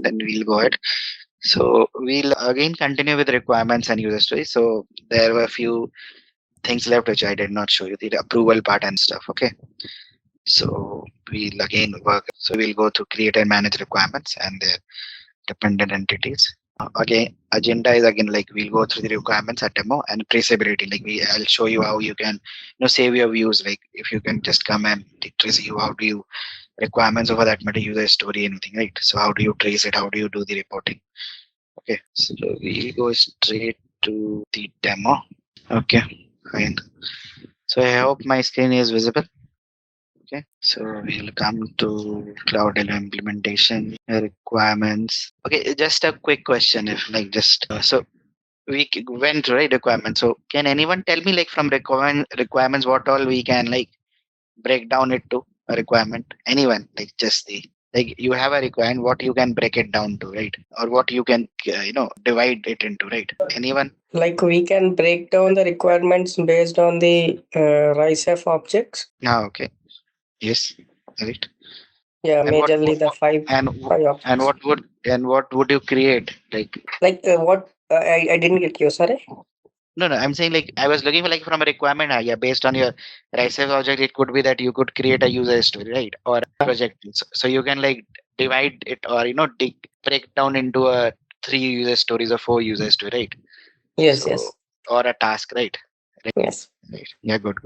then we'll go ahead. So we'll again continue with requirements and user stories. So there were a few things left which I did not show you, the approval part and stuff. Okay. So we'll again work. So we'll go to create and manage requirements and their dependent entities. Again, agenda is again like we'll go through the requirements at demo and traceability. Like I'll show you how you can save your views. Like if you can just come and trace you, how do you requirements over that matter, user story, anything, right? So how do you trace it? How do you do the reporting? Okay, so we'll go straight to the demo. Okay, fine. So I hope my screen is visible. Okay, so we'll come to Cloud ALM implementation requirements. Okay, just a quick question. If like just so we went right requirements. So can anyone tell me like from requirements what all we can like break down it to a requirement? Anyone like just the like you have a requirement, what you can break it down to, right? Or what you can divide it into, right? Anyone? Like we can break down the requirements based on the RISEF objects. Okay. Yes. Right. Yeah, And majorly the five and objects. what would you create like? What I didn't get you. Sorry. No, I'm saying like I was looking for like from a requirement. Yeah, based on your RISEF object, it could be that you could create a user story, right? Or a project. So you can like divide it or break down into a 3 user stories or 4 user story, right? Yes, So yes, or a task, right? yes. Right. Yeah, good.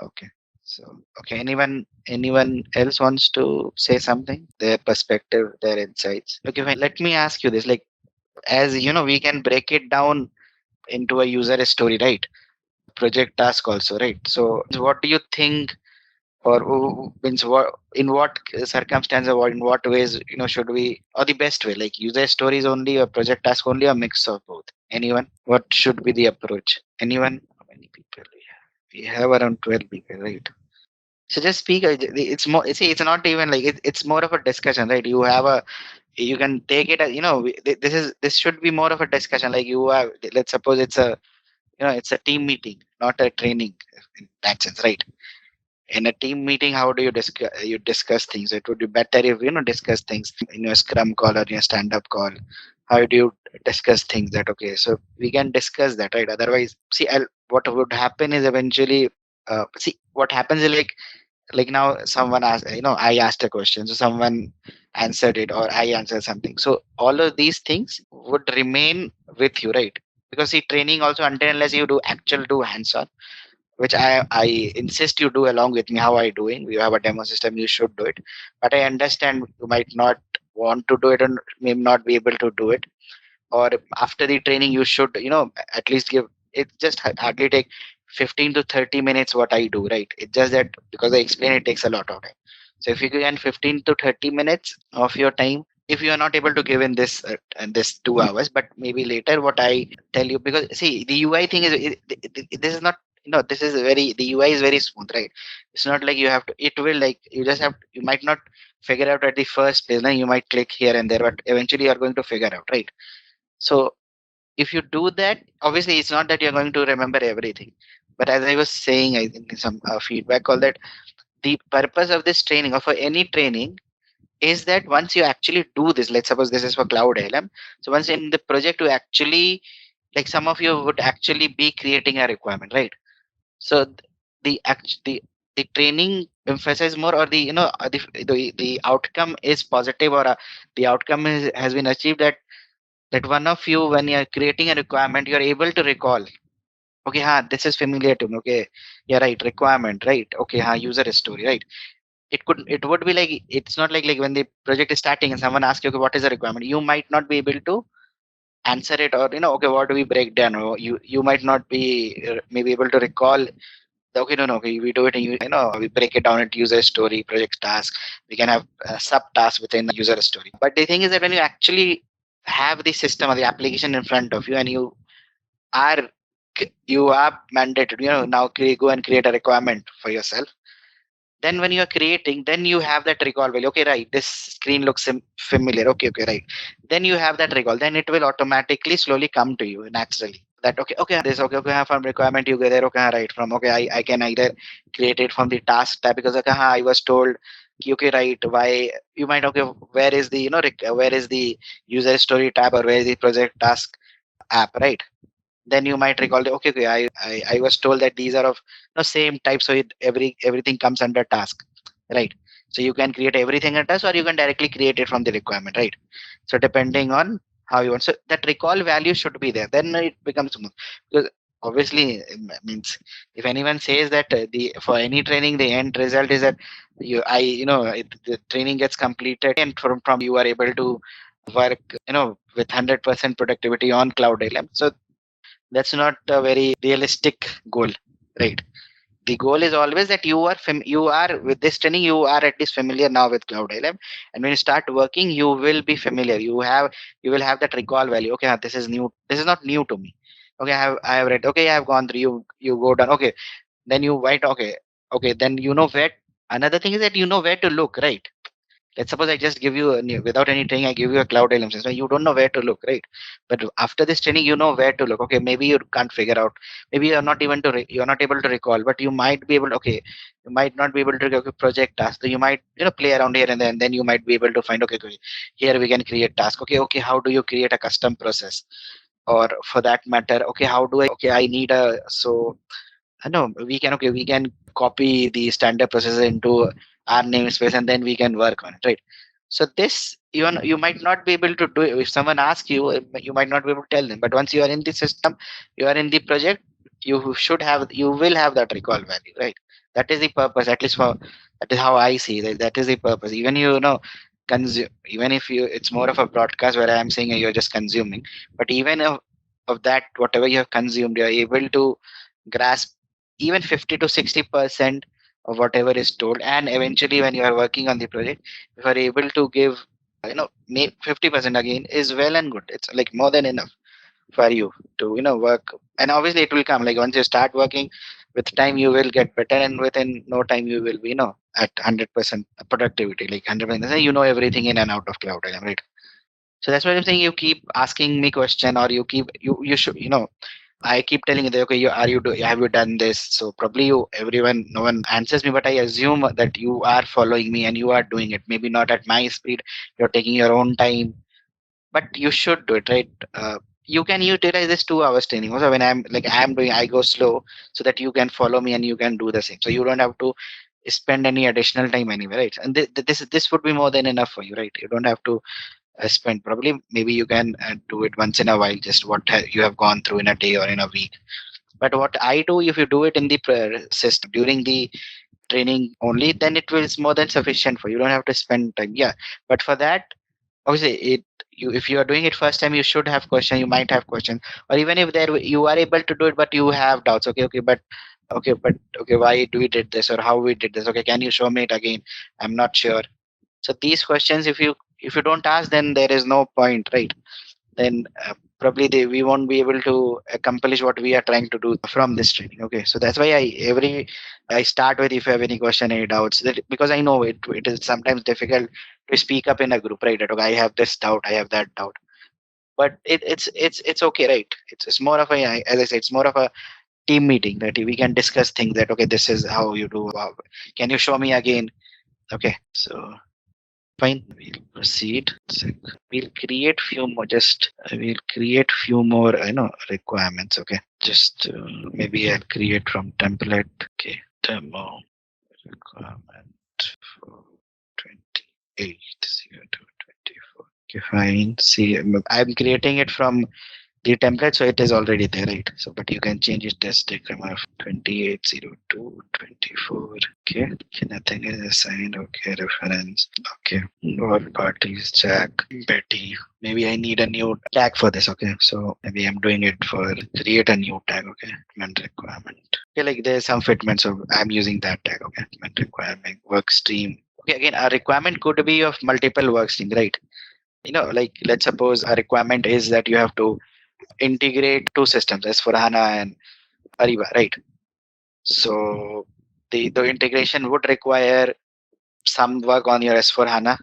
Okay. So okay, anyone else wants to say something? Their perspective, their insights. Okay, fine. Let me ask you this. Like as we can break it down into a user story, right? Project task also, right? So what do you think, or means what in what circumstance or in what ways should we, or the best way, like user stories only or project task only, or mix of both? Anyone? What should be the approach? Anyone? How many people we have? Around 12 people, right? So just speak. It's more. See, it's not even like it's more of a discussion, right? You can take it as this should be more of a discussion. Like you have, let's suppose it's a it's a team meeting, not a training in that sense, right? In a team meeting, how do you discuss things? It would be better if discuss things in your scrum call or your stand-up call. How do you discuss things? That okay, so we can discuss that, right? Otherwise, see, what would happen is eventually, see, what happens is like now someone asked, I asked a question, so someone answered it, or I answered something. So all of these things would remain with you, right? Because see, training also, until unless you do hands-on, which I insist you do along with me. How I doing? We have a demo system. You should do it. But I understand you might not want to do it and may not be able to do it. Or after the training, you should at least give it. Just hardly take 15 to 30 minutes. What I do, right? It's just that because I explain, it takes a lot of time. So if you can 15 to 30 minutes of your time, if you are not able to give in this 2 hours, but maybe later, what I tell you, because see, the UI thing is this is not, this is very, the UI is very smooth, right? It's not like you have to, it will like, you just have, you might not figure out at the first place, then you might click here and there, but eventually you are going to figure out, right? So if you do that, obviously it's not that you're going to remember everything, but as I was saying, I think some feedback call that the purpose of this training, or for any training, is that once you actually do this, let's suppose this is for Cloud ALM. So once in the project, you actually, like some of you would actually be creating a requirement, right? So the training emphasizes more, or the the outcome is positive, or the outcome has been achieved, that one of you, when you're creating a requirement, you're able to recall, okay, this is familiar to me. Okay, yeah, right, requirement, right? Okay, user story, right? It would be like, it's not like when the project is starting and someone asks you, okay, what is the requirement, you might not be able to answer it, or okay, what do we break down, or you might not be maybe able to recall. Okay, no, okay, we do it, and we break it down into user story, project task. We can have subtasks within the user story. But the thing is that when you actually have the system or the application in front of you, and are you are mandated, now go and create a requirement for yourself. Then when you are creating, then you have that recall value. Okay, right, this screen looks familiar. Okay, right. Then you have that recall, then it will automatically slowly come to you naturally, that okay, this, okay, from requirement you go there. Okay, right, from, okay, I can either create it from the task tab, because okay, I was told okay, right, why you might, okay, where is the, where is the user story tab, or where is the project task app, right? Then you might recall, okay, okay, I was told that these are of same type, so everything comes under task, right? So you can create everything in task, or you can directly create it from the requirement, right? So depending on how you want, so that recall value should be there, then it becomes smooth. Because obviously, means if anyone says that the for any training the end result is that the training gets completed, and from you are able to work with 100% productivity on cloud ALM. So that's not a very realistic goal, right? The goal is always that you are with this training, you are at least familiar now with cloud ALM, and when you start working you will be familiar, you will have that recall value. Okay, this is new, this is not new to me. Okay, I have read, okay, I have gone through, you go down, okay, then you write, okay, okay, then you know where. Another thing is that you know where to look, right? Let's suppose I just give you without any training, I give you a cloud LM system. You don't know where to look, right? But after this training, you know where to look. Okay, maybe you can't figure out. Maybe you're not even you're not able to recall, but you might be able to. Okay, you might not be able to project task. So you might play around here and then you might be able to find, okay, okay, here we can create task. Okay, okay, how do you create a custom process? Or for that matter, okay, how do I? Okay, I need a so I know we can copy the standard processor into our namespace and then we can work on it, right? So this you might not be able to do it. If someone asks you, you might not be able to tell them. But once you are in the system, you are in the project, you will have that recall value, right? That is the purpose, at least for that is how I see that. That is the purpose. Even consume, even if you it's more of a broadcast where I am saying you're just consuming, but even of that whatever you have consumed, you're able to grasp even 50 to 60% of whatever is told, and eventually when you are working on the project, if you are able to give 50% again is well and good. It's like more than enough for you to work. And obviously it will come, like once you start working, with time you will get better, and within no time you will be at 100% productivity, like 100%, everything in and out of cloud, right? So that's what I'm saying. You keep asking me question, or you should I keep telling you that, okay, have you done this? So probably no one answers me, but I assume that you are following me and you are doing it. Maybe not at my speed, you're taking your own time, but you should do it, right? You can utilize this 2 hours training. Also, when I'm doing, I go slow so that you can follow me and you can do the same. So you don't have to spend any additional time anywhere, right? And this would be more than enough for you, right? You don't have to spend. Probably maybe you can do it once in a while, just you have gone through in a day or in a week. But what I do, if you do it in the system during the training only, then it will is more than sufficient for you. You don't have to spend time. Yeah, but for that, obviously, if you are doing it first time, you should have question. You might have questions, or even if there you are able to do it, but you have doubts. Okay, why do we did this, or how we did this? Okay, can you show me it again? I'm not sure. So these questions, if you don't ask, then there is no point, right? Then probably we won't be able to accomplish what we are trying to do from this training. Okay, so that's why I start with, if you have any question, any doubts, because I know it is sometimes difficult to speak up in a group, right? That, okay, I have this doubt, I have that doubt, but it's okay, right? It's more of as I said, it's more of a team meeting, that we can discuss things, that okay, this is how you do. Can you show me again? Okay, so fine, we'll proceed. So we'll create few more. We'll create few more. Requirements. Okay, just maybe I'll create from template. Okay, demo requirement for 28/02/24. Okay, fine. See, I'm creating it from the template, so it is already there, right? So but you can change it as take from 28/02/24. Okay, nothing is assigned. Okay, reference. Okay, all parties, Jack, Betty. Maybe I need a new tag for this. Okay, so maybe I'm doing it for create a new tag. Okay, fitment requirement. Okay, like there's some fitment, so I'm using that tag. Okay, fitment requirement work stream. Okay, again, a requirement could be of multiple work stream, right? Like let's suppose a requirement is that you have to integrate two systems, S/4HANA and Ariba, right? So the integration would require some work on your S/4HANA,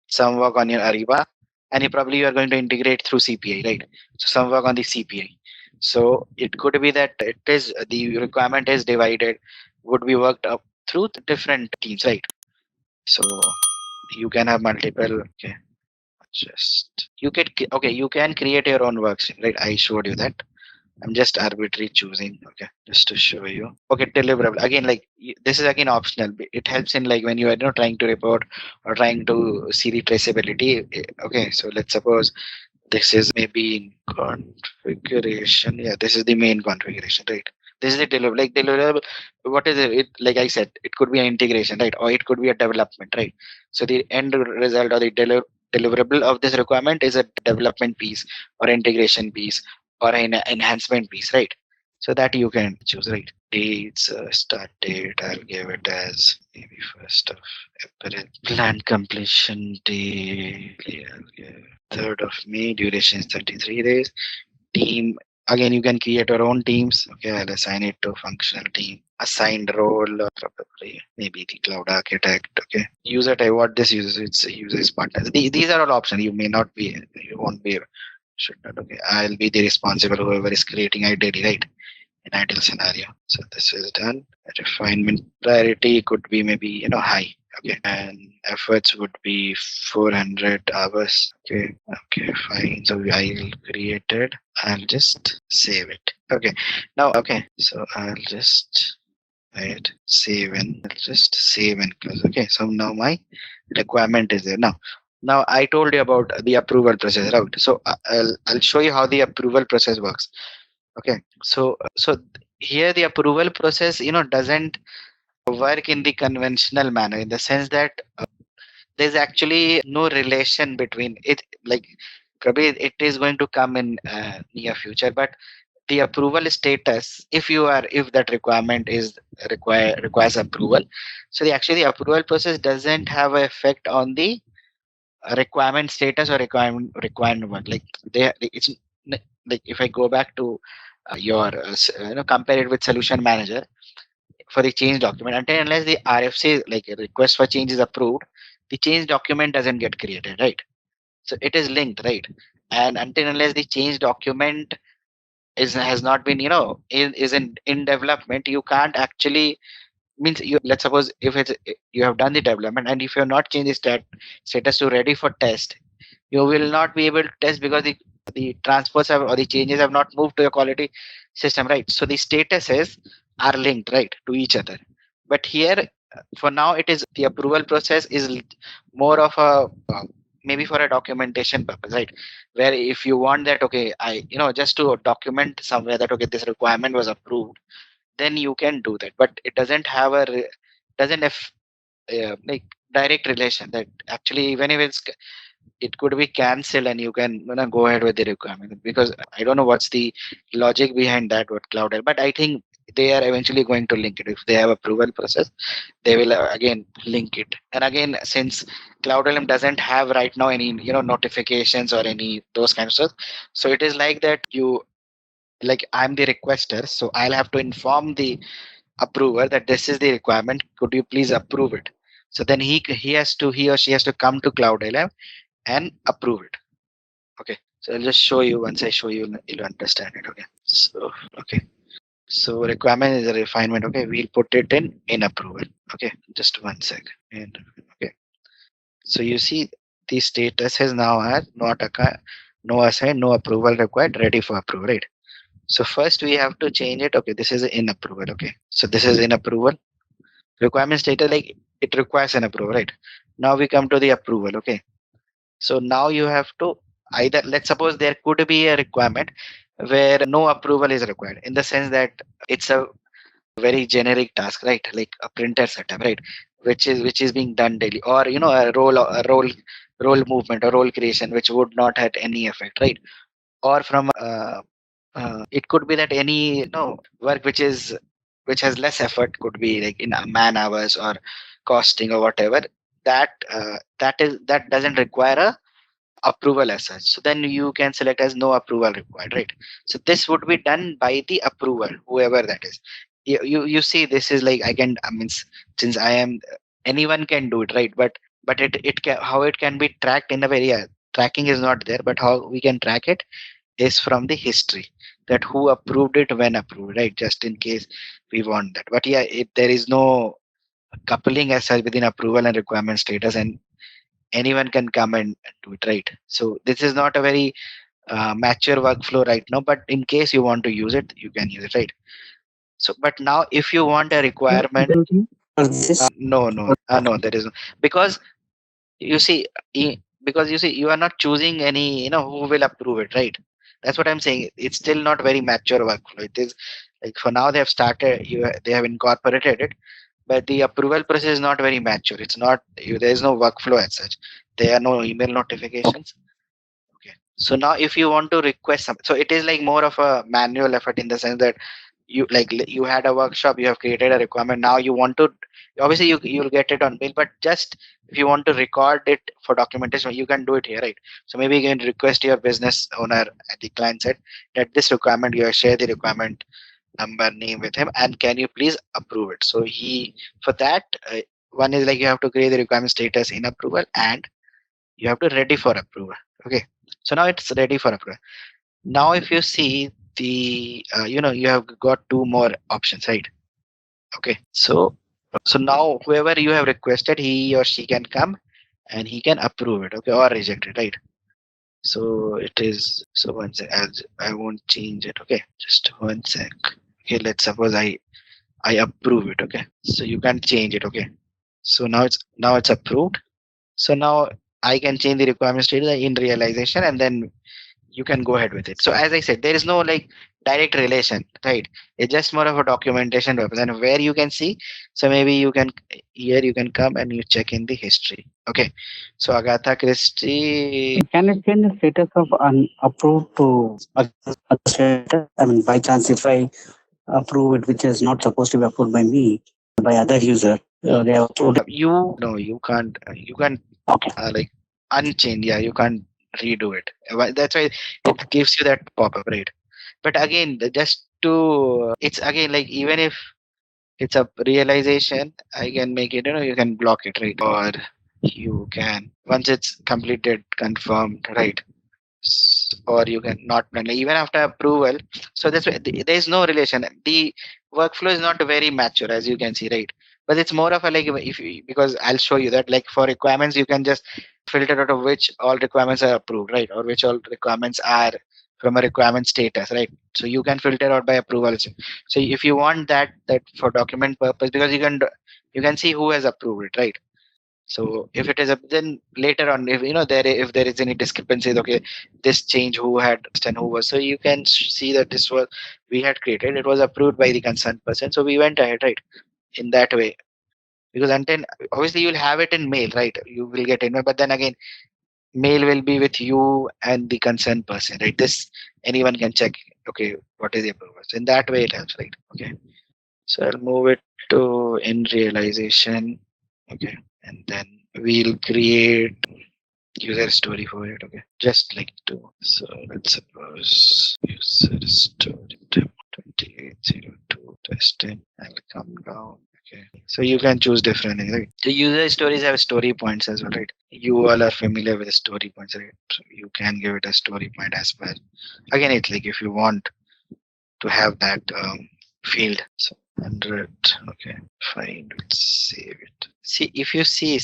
some work on your Ariba, and you are going to integrate through CPI, right? So some work on the CPI. So it could be that the requirement is divided, would be worked up through different teams, right? So you can have multiple. Okay, just you can create your own works, right? I showed you that. I'm just arbitrary choosing, okay, just to show you. Okay, deliverable. Again, like this is again optional. It helps in like when you are trying to report or trying to see the traceability. Okay, so let's suppose this is maybe in configuration. Yeah, this is the main configuration, right? This is the deliverable. Like deliverable, what is it? Like I said, it could be an integration, right? Or it could be a development, right? So the end result or the deliverable of this requirement is a development piece or integration piece or an enhancement piece, right? So that you can choose, right? Dates, start date. I'll give it as maybe 1st of April. Plan completion date. Yeah, I'll give 3rd of May. Duration is 33 days. Team. Again, you can create your own teams. Okay, I'll assign it to functional team. Assigned role, probably maybe the cloud architect. Okay, user type. What this uses, it's users partners. These are all options. You may not be. You won't be. Should not. Okay, I'll be the responsible whoever is creating identity, right? In ideal scenario. So this is done. Refinement priority could be maybe high. Okay, and efforts would be 400 hours. Okay, okay, fine. So I'll create it. I'll just save it. Okay, now okay. So I'll just save and I'll just save and close. Okay, so now my requirement is there now. Now I told you about the approval process, right? So I'll show you how the approval process works. Okay, so here the approval process doesn't work in the conventional manner, in the sense that there's actually no relation between it. Like probably it is going to come in near future, but the approval status, if that requirement is requires approval, so the approval process doesn't have an effect on the requirement status or requirement. Like it's like if I go back to your compare it with solution manager for the change document, until unless the RFC, like a request for change, is approved, the change document doesn't get created, right? So it is linked, right? And until unless the change document has not been is in development, you can't actually, means you, let's suppose if it's you have done the development, and if you have not changed the status to ready for test, you will not be able to test because the transfers have, or the changes have not moved to your quality system, right? So the statuses are linked, right, to each other. But here, for now, it is the approval process is more of a maybe for a documentation purpose, right? Where if you want that, okay, I just to document somewhere that okay, this requirement was approved, then you can do that. But it doesn't have doesn't have like direct relation, that actually even if it could be cancelled and you can go ahead with the requirement, because I don't know what's the logic behind that with cloud, but I think they are eventually going to link it. If they have approval process, they will again link it. And again, since cloud ALM doesn't have right now any notifications or any those kinds of stuff, so it is like that you, like I'm the requester, so I'll have to inform the approver that this is the requirement, could you please approve it? So then he or she has to come to cloud ALM and approve it. Okay, so I'll just show you. Once I show you, you'll understand it. Okay, so okay, so requirement is a refinement. Okay, we'll put it in approval. Okay, just one sec. And okay, so you see the status has now had not no assigned, no approval required, ready for approval, right? So first we have to change it. Okay, this is in approval. Okay, so this is in approval. Requirement status, like it requires an approval, right? Now we come to the approval. Okay, so now you have to either, let's suppose there could be a requirement where no approval is required, in the sense that it's a very generic task, right? Like a printer setup, right? Which is being done daily, or a role movement or role creation, which would not have any effect, right? Or from it could be that any work which has less effort, could be like in man hours or costing or whatever, that doesn't require a approval as such. So then you can select as no approval required, right? So this would be done by the approval, whoever that is. You see, this is like, I mean, since I am, anyone can do it, right? But it can, how it can be tracked in a very tracking is not there, but how we can track it is from the history, that who approved it when approved, right? Just in case we want that. But yeah, there is no coupling as such within approval and requirement status, and anyone can come and do it, right? So this is not a very mature workflow right now, but in case you want to use it, you can use it, right? So, but now if you want a requirement, no, there is no, because you see, because you see, you are not choosing any, who will approve it, right? That's what I'm saying. It's still not very mature workflow. It is like for now they have started, they have incorporated it, but the approval process is not very mature. It's not, there is no workflow as such. There are no email notifications. Okay. So now if you want to request something, so it is like more of a manual effort in the sense that you had a workshop, you have created a requirement, now you want to, obviously you'll get it on mail, but just if you want to record it for documentation, you can do it here, right? So maybe you can request your business owner at the client side that this requirement, you share the requirement number, name with him, and can you please approve it? So he, for that, one is like you have to create the requirement status in approval, and you have to ready for approval. Okay. So now it's ready for approval. Now if you see the you have got two more options, right? Okay. So now whoever you have requested, he or she can come and he can approve it, okay, or reject it, right? So it is, so one sec, as I won't change it, okay, just one sec. Okay, let's suppose I approve it, okay, so you can change it, okay. So now it's approved. So now I can change the requirement status in realization, and then you can go ahead with it. So as I said, there is no like direct relation, right? It's just more of a documentation purpose, and where you can see. So maybe you can, here you can come and you check in the history. Okay. So Agatha Christie. Can I change the status of unapproved to other status? I mean, by chance, if I approve it, which is not supposed to be approved by me, by other user, they have approved it. You no, you can't. You can Okay. like unchain. Yeah, you can't redo it. That's why it gives you that pop up, right? But again, just to, it's again like even if it's a realization, I can make it, you can block it, right? Or you can, once it's completed, confirmed, right? Or you can not even after approval. So that's why there is no relation. The workflow is not very mature, as you can see, right? But it's more of a like, if you, because I'll show you that like for requirements you can just filter out of which all requirements are approved, right? Or which all requirements are from a requirement status, right? So you can filter out by approval. So if you want that for document purpose, because you can see who has approved it, right? So if it is a, then later on, if if there is any discrepancies, okay, this change who had and who was, so you can see that this was, we had created, it was approved by the concerned person, so we went ahead, right? In that way, because until obviously you'll have it in mail, right? You will get email, but then again, mail will be with you and the concerned person, right? This anyone can check, okay, what is the approval. So in that way it helps, right? Okay. So I'll move it to in realization. Okay. And then we'll create user story for it. Okay. Just like to. So let's suppose user story 2802 testing. I'll come down. Okay. So you can choose different things, right? The user stories have story points as well, right? You all are familiar with the story points, right? So you can give it a story point as well. Again, it's like if you want to have that field. So 100. Okay, fine. Let's save it. See, if you see,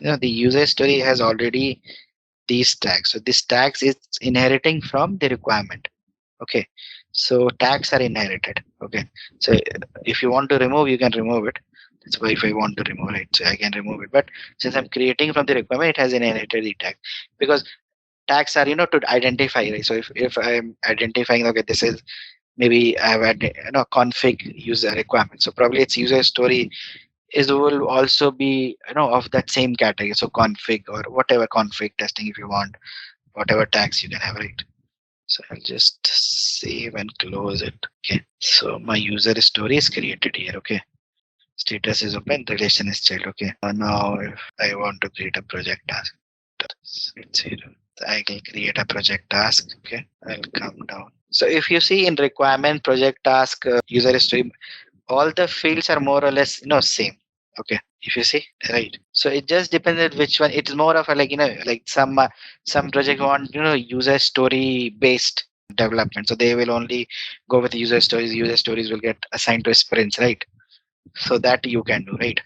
the user story has already these tags. So this tags is inheriting from the requirement. Okay. So tags are inherited. Okay. So if you want to remove, you can remove it. That's why if I want to remove it, so I can remove it. But since I'm creating from the requirement, it has inherited the tag, because tags are to identify, right? So if I'm identifying, okay, this is, maybe I have had config user requirement, so probably its user story is will also be of that same category. So config or whatever config testing, if you want, whatever tags you can have, right? So I'll just save and close it. Okay, so my user story is created here. Okay, status is open, relation is child. Okay, now if I want to create a project task, it's here. I will create a project task. Okay, I'll come down. So if you see in requirement, project task, user history, all the fields are more or less same. Okay, if you see, right? So it just depends on which one. It's more of a like like some project want user story based development, so they will only go with user stories. User stories will get assigned to sprints, right? So that you can do, right?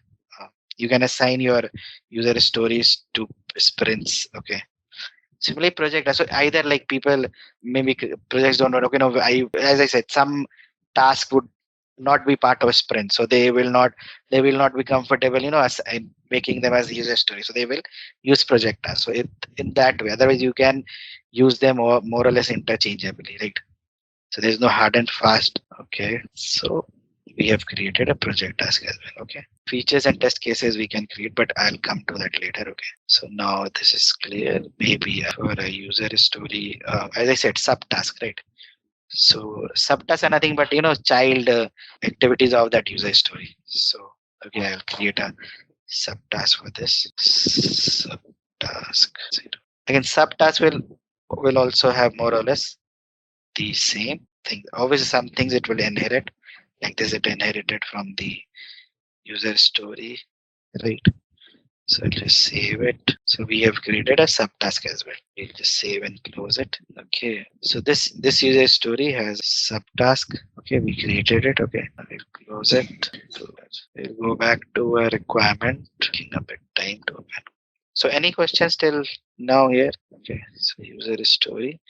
You can assign your user stories to sprints. Okay. Simply project. So either like people, maybe projects don't know. Okay, no, as I said, some task would not be part of a sprint, so they will not be comfortable, as in making them as user story. So they will use project tasks. So in that way, otherwise you can use them more or less interchangeably, right? So there's no hard and fast. Okay, so we have created a project task as well. Okay, features and test cases we can create, but I'll come to that later. Okay, so now this is clear. Maybe for a user story, as I said, subtask, right? So subtasks are nothing but child activities of that user story. So okay, I'll create a subtask for this subtask. Again, subtask will also have more or less the same thing. Obviously, some things it will inherit, like this it inherited from the user story, right? So I'll just save it. So we have created a subtask as well. We'll just save and close it. Okay. So this user story has subtask. Okay, we created it. Okay, I'll close it. We'll go back to a requirement. Taking a bit time to open. So any questions till now here? Okay. So user story.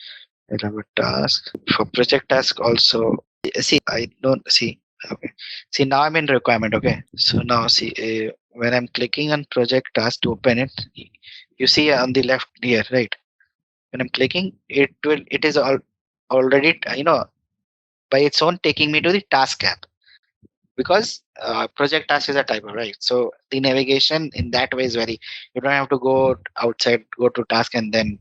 I'll have a task for project task also. See, I don't see. Okay. See, now I'm in requirement. Okay. So now see, when I'm clicking on project task to open it, you see on the left here, right? When I'm clicking, it is already, by its own taking me to the task app, because project task is a typo, right? So the navigation in that way is very, you don't have to go outside, go to task and then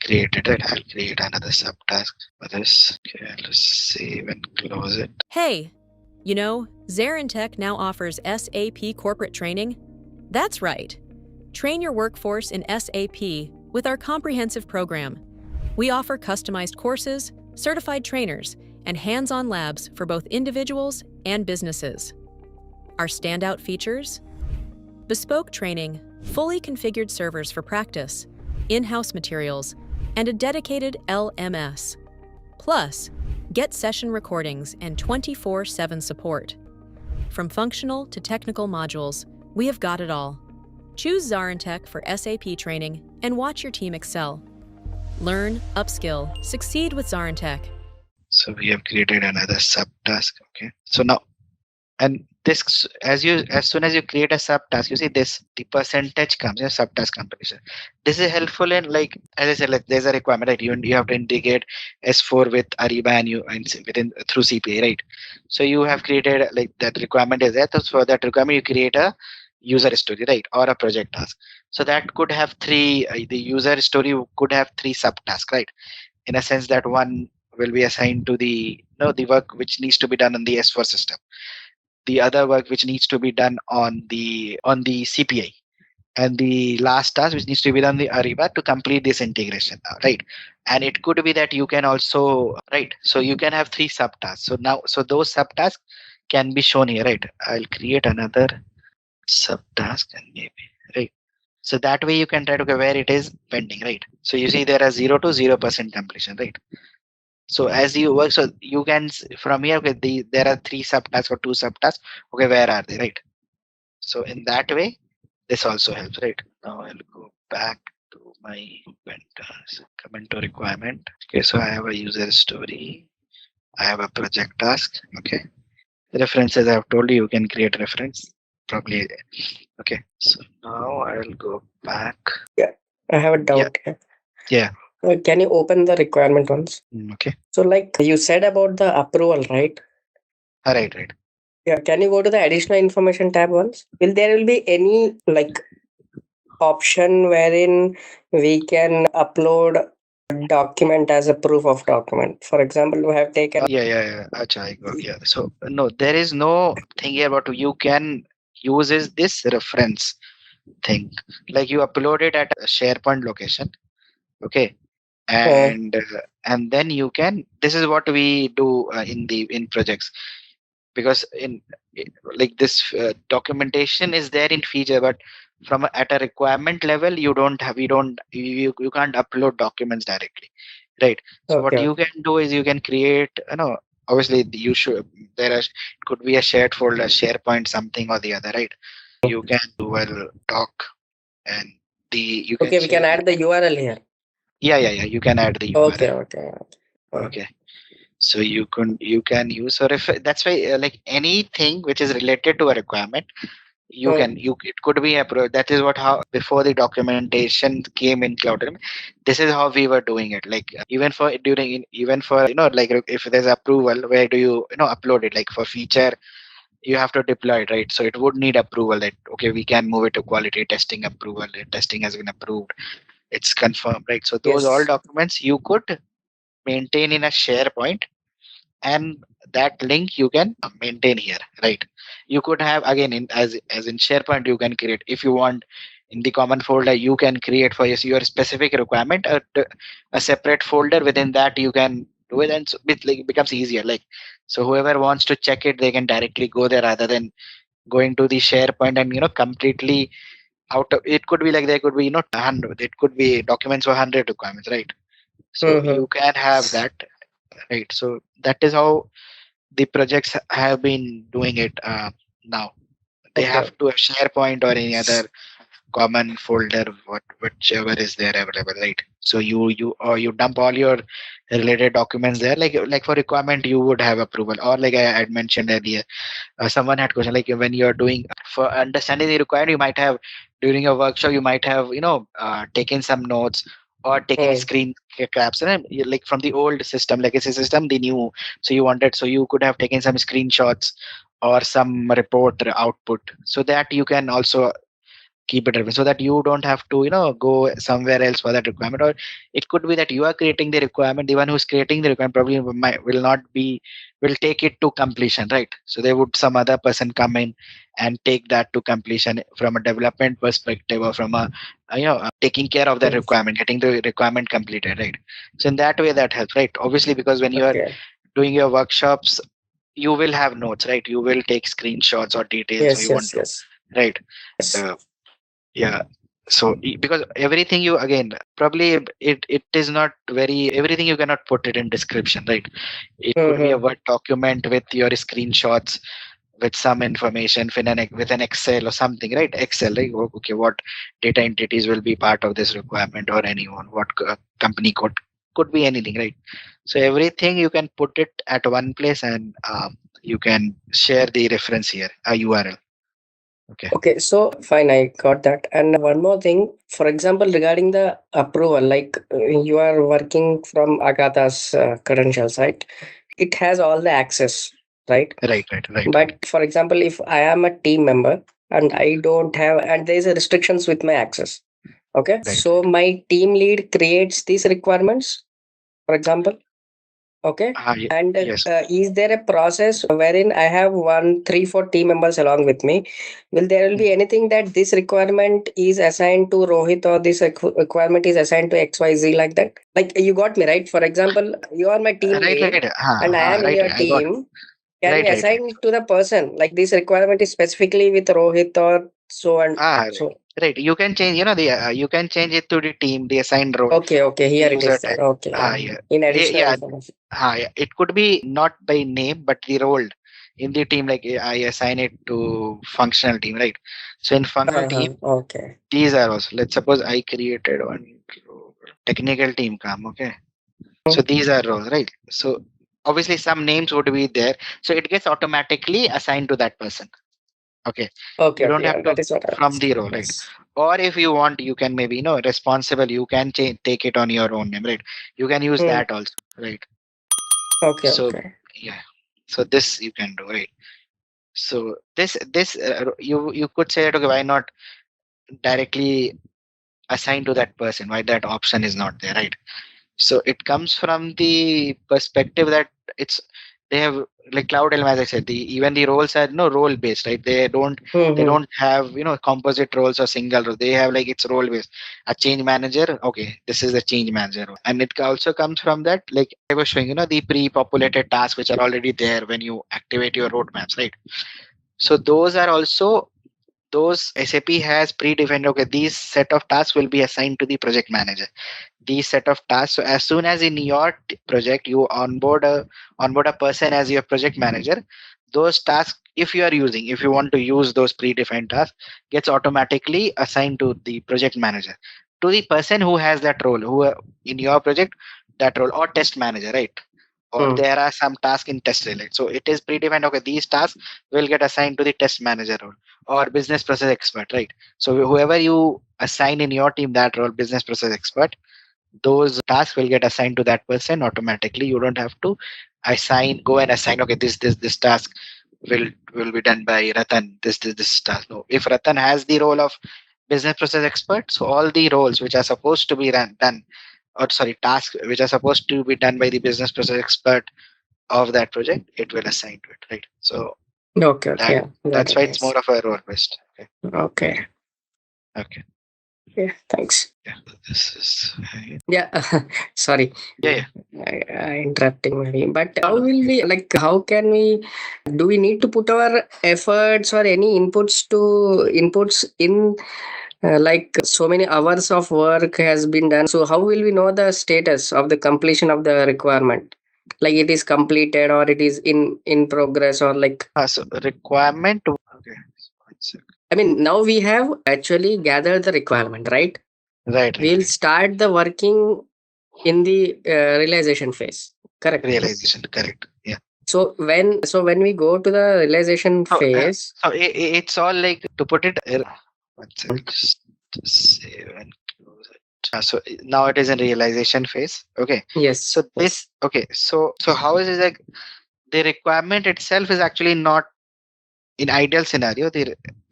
create it. Right? I'll create another subtask for this. Okay, I'll just save and close it. Hey, ZaranTech now offers SAP corporate training. That's right. Train your workforce in SAP with our comprehensive program. We offer customized courses, certified trainers, and hands-on labs for both individuals and businesses. Our standout features: bespoke training, fully configured servers for practice, in-house materials, and a dedicated LMS. Plus, get session recordings and 24/7 support. From functional to technical modules, we have got it all. Choose ZaranTech for SAP training and watch your team excel. Learn, upskill, succeed with ZaranTech. So we have created another subtask. Okay. So now, and this, as soon as you create a subtask, you see this, the percentage comes, subtask completion. This is helpful in, like, as I said, like there's a requirement, right? You have to integrate S4 with Ariba and through CPA, right? So you have created, like, that requirement is there. So for that requirement, you create a user story, right? Or a project task. So that could have the user story could have three subtasks, right? In a sense that one will be assigned to the work which needs to be done on the S4 system, the other work which needs to be done on the CPI, and the last task which needs to be done on the Ariba to complete this integration, right? And it could be that you can also, right? So you can have three subtasks. So those subtasks can be shown here, right? I'll create another subtask and maybe, right? So that way you can try to go where it is pending, right? So you see there are 0 to 0% completion, right? So as you work, so you can from here, okay, there are three subtasks or two subtasks. Okay, where are they, right? So in that way, this also helps, right? Now I'll go back to my come into requirement. Okay, so I have a user story. I have a project task. Okay, references I have told you can create reference probably. Okay, so now I'll go back. Yeah, I have a doubt. Yeah. Can you open the requirement once? Okay. So, like you said about the approval, right? Right. Yeah. Can you go to the additional information tab once? Will there be any option wherein we can upload a document as a proof of document? For example, we have taken. Yeah. Achha, yeah. So no, there is no thing here about you can use this reference thing. Like you upload it at a SharePoint location. Okay. And then you can, this is what we do in projects, because like this documentation is there in feature, but at a requirement level you can't upload documents directly, right? So what you can do is you can create obviously you should, could be a shared folder, SharePoint, something or the other, right? You can do a doc, and you can Okay, we share can add the URL here. yeah, you can add the URL. Okay. Okay. So you can use, or if that's why like anything which is related to a requirement, it could be that is what how before the documentation came in cloud element, this is how we were doing it. Like even for even for like if there's approval, where do you upload it? Like for feature, you have to deploy it, right? So it would need approval that okay, we can move it to quality testing approval. The testing has been approved, it's confirmed, right? So those all Yes. documents you could maintain in a SharePoint, and that link you can maintain here, right? You could have again as in SharePoint, you can create if you want in the common folder, you can create for your specific requirement a separate folder. Within that you can do it, and so it like becomes easier, like so whoever wants to check it, they can directly go there rather than going to the SharePoint and completely out of it. Could be like there could be 100, it could be documents for 100 requirements, right? So you can have that, right? So that is how the projects have been doing it now. They Okay. have to have SharePoint or any other common folder, whichever is there available, right? So you dump all your related documents there. Like for requirement, you would have approval, or like I had mentioned earlier, someone had question like when you're doing for understanding the requirement, you might have during a workshop, you might have taken some notes or taking screen caps, and like from the old system, legacy system, the new. So you could have taken some screenshots or some report output, so that you can also keep it open, so that you don't have to go somewhere else for that requirement. Or it could be that you are creating the requirement, the one who's creating the requirement probably will not be, will take it to completion, right? So there would some other person come in and take that to completion from a development perspective, or from a taking care of that requirement, getting the requirement completed, right? So in that way that helps, right? Obviously, because when you are doing your workshops, you will have notes, right? You will take screenshots or details, so you want to, right? uh, yeah. So because everything you again probably it is not very everything you cannot put it in description, right? It could be a Word document with your screenshots, with some information with an Excel or something, right? Excel, right? Okay, what data entities will be part of this requirement, or anyone, what company code, could be anything, right? So everything you can put it at one place, and you can share the reference here, a URL. Okay, so fine, I got that. And one more thing, for example, regarding the approval, like you are working from Agatha's credentials, right? It has all the access, right? Right. But for example, if I am a team member and I don't have, and there is a restrictions with my access, okay? So my team lead creates these requirements, for example. Okay. And yes. is there a process wherein I have 4 team members along with me? Will there be anything that this requirement is assigned to Rohit, or this requirement is assigned to XYZ, like that? Like you got me, right? For example, you are my team lead and I am in your team. Can we assign it to the person? Like this requirement is specifically with Rohit or so and so. Right. You can change, you can change it to the team, the assigned role. Okay. Here it is there. Okay. Yeah. In additional information. Yeah. It could be not by name, but the role in the team. Like I assign it to functional team, right? So in functional team, okay. These are also. Let's suppose I created one technical team, okay. So these are roles, right? So obviously some names would be there, so it gets automatically assigned to that person. Okay. You don't have to from the role, right? Or if you want, you can maybe responsible. You can take it on your own name, right? You can use that also, right? Okay. So yeah. So this you can do, right? So this you could say that okay, why not directly assign to that person? Why that option is not there, right? So it comes from the perspective that they have, like Cloud ALM, as I said, even the roles are role based, right? They don't have composite roles or single roles. They have like it's role based. A change manager, okay, this is the change manager, and it also comes from that, like I was showing, the pre-populated tasks which are already there when you activate your roadmaps, right? So those are also those SAP has predefined, okay, these set of tasks will be assigned to the project manager. These set of tasks. So as soon as in your project you onboard a person as your project manager, those tasks, if you want to use those predefined tasks, gets automatically assigned to the project manager, to the person who has that role, who in your project, that role, or test manager, right? Or there are some tasks in test related. So it is predefined, okay, these tasks will get assigned to the test manager role or business process expert, right? So whoever you assign in your team that role, business process expert, those tasks will get assigned to that person automatically. You don't have to go and assign, okay, this task will be done by Ratan, this task. No, if Ratan has the role of business process expert, so all the roles which are supposed to be done, or sorry, tasks which are supposed to be done by the business process expert of that project, it will assign to it, right? So Okay. that Yeah. that's Got why it. it's more of a role based. Okay. Okay. Okay. Yeah. Thanks. Yeah. This is Yeah. Sorry. yeah. I interrupting maybe. But how will we like? How can we? Do we need to put our efforts or any inputs in? Like so many hours of work has been done. So how will we know the status of the completion of the requirement? Like it is completed or it is in progress or like. So requirement. Okay. One sec. I mean, now we have actually gathered the requirement, right? Right. We'll start the working in the realization phase. Correct. Realization. Correct. Yeah. So when we go to the realization So, phase, it's all like to put it. One second, just save and close it. So now it is in realization phase. Okay. yes. So this. Okay. So how is it like the requirement itself is actually not in ideal scenario.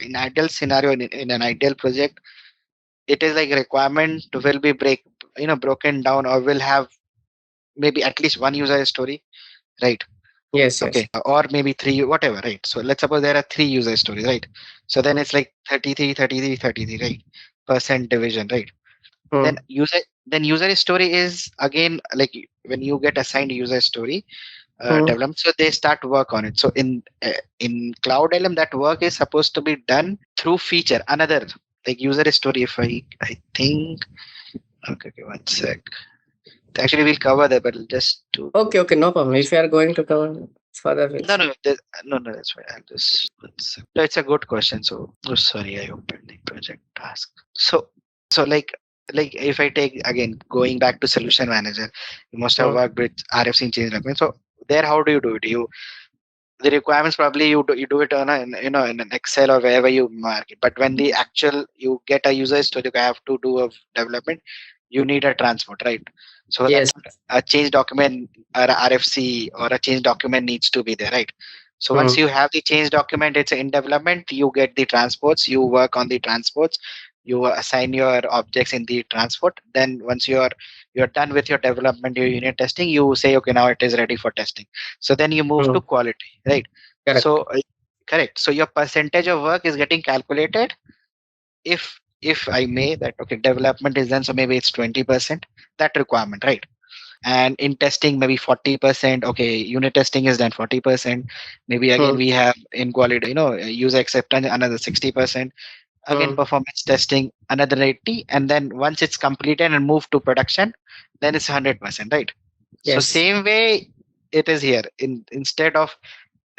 In ideal scenario in an ideal project, it is like requirement will be broken down or will have maybe at least one user story, right? Yes. Okay, or maybe three, whatever, right? So let's suppose there are three user stories, right? So then it's like 33, 33, 33, right? Percent division, right? Hmm. Then user story is again like when you get assigned user story development, so they start work on it. So in Cloud ALM, that work is supposed to be done through feature, another like user story. If I think, okay, one sec. Actually, we'll cover that, but just to Okay. No problem. If you are going to cover further, no, no, that's fine. I'll just one sec. No, it's a good question. So, oh, sorry, I opened the project task. So like if I take again going back to solution manager, you must have worked with RFC and change requirements. So there, how do you do it? The requirements probably you do it on in an Excel or wherever you mark it. But when the actual you get a user story, you have to do a development, you need a transport, right? So yes. that a change document or a RFC or a change document needs to be there, right? So once you have the change document, it's in development, you get the transports, you work on the transports, you assign your objects in the transport. Then once you're done with your development, your unit testing, you say, okay, now it is ready for testing. So then you move to quality, right? Correct. So correct. So your percentage of work is getting calculated. If I may, that okay, development is done, so maybe it's 20% that requirement, right? And in testing maybe 40%. Okay, unit testing is done 40%. Maybe again we have in quality, user acceptance another 60%. Again performance testing another 80, and then once it's completed and moved to production, then it's 100%, right? So Yes. same way it is here. Instead of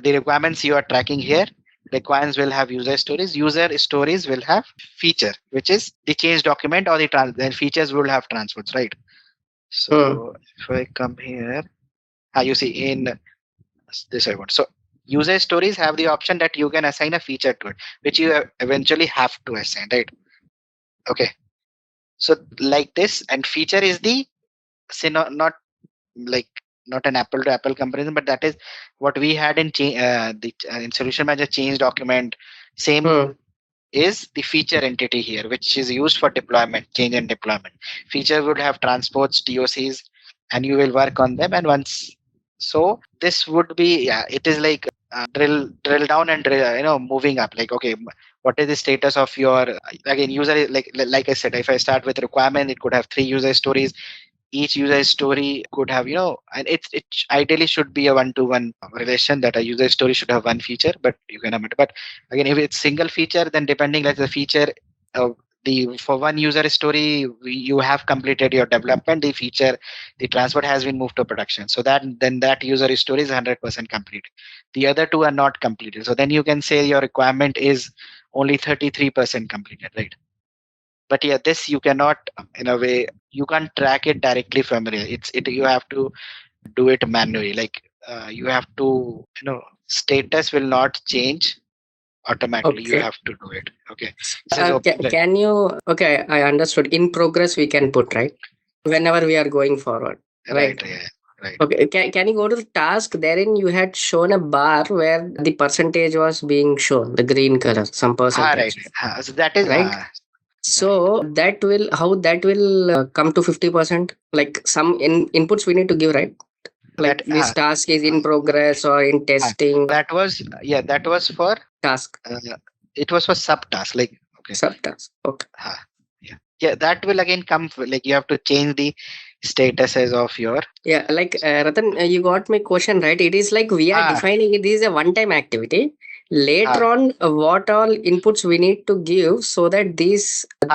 the requirements you are tracking here, requirements will have user stories. User stories will have feature, which is the change document or then features will have transports, right? So if I come here, you see in this I want. So user stories have the option that you can assign a feature to it, which you eventually have to assign, right? Okay. So like this, and feature is the not like not an apple to apple comparison, but that is what we had in in solution manager change document. Same is the feature entity here, which is used for deployment, change and deployment. Feature would have transports, TOCs, and you will work on them. And once, so this would be, yeah, it is like drill down and moving up. Like, okay, what is the status of your again user? Like I said, if I start with requirement, it could have three user stories. each user story could have, and it ideally should be a one-to-one relation, that a user story should have one feature, but you can have it. But again, if it's single feature, then depending like the feature, for one user story, you have completed your development, the feature, the transport has been moved to production. So that user story is 100% complete. The other two are not completed. So then you can say your requirement is only 33% completed, right? But yeah, this you cannot, in a way, you can't track it directly from real. You have to do it manually. Like you have to, status will not change automatically. You Okay. have to do it. Okay. This is Can you? Okay, I understood. In progress, we can put, right, whenever we are going forward, right? right. Yeah. Right. Okay, can you go to the task? Therein, you had shown a bar where the percentage was being shown, the green color, some Right. percentage, So that is right? right. So that will how that will come to 50%. Like some inputs we need to give, right? Like That this task is in progress or in testing that was for task it was for subtask. Like okay. subtask. Okay. Yeah, that will again come like you have to change the statuses of your Yeah, like Ratan, you got my question right. It is like we are ah, defining it. This is a one-time activity. Later ah, on, what all inputs we need to give so that the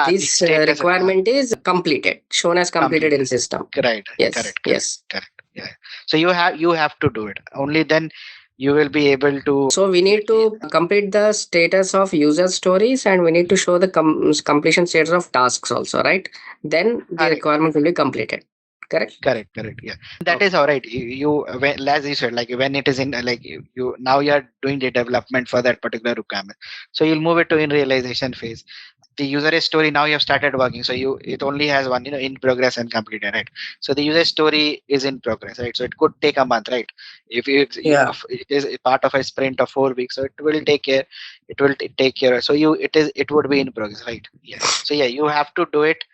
this status requirement is completed, shown as completed complete. in system. Correct, Yes, correct, correct, yes. correct. Yeah. So you have to do it. Only then you will be able to. So we need to complete the status of user stories, and we need to show the completion status of tasks also, right? Then the Correct, requirement will be completed. Correct. correct. Yeah, that is all right. When, as you said, like when it is in like you now you are doing the development for that particular requirement. So you'll move it to in realization phase. The user story now you have started working, so it only has one, in progress and completed, right? So the user story is in progress, right? So it could take a month, right? Yeah. If it is a part of a sprint of 4 weeks, so it will take care. So it would be in progress, right? Yeah. So yeah, you have to do it.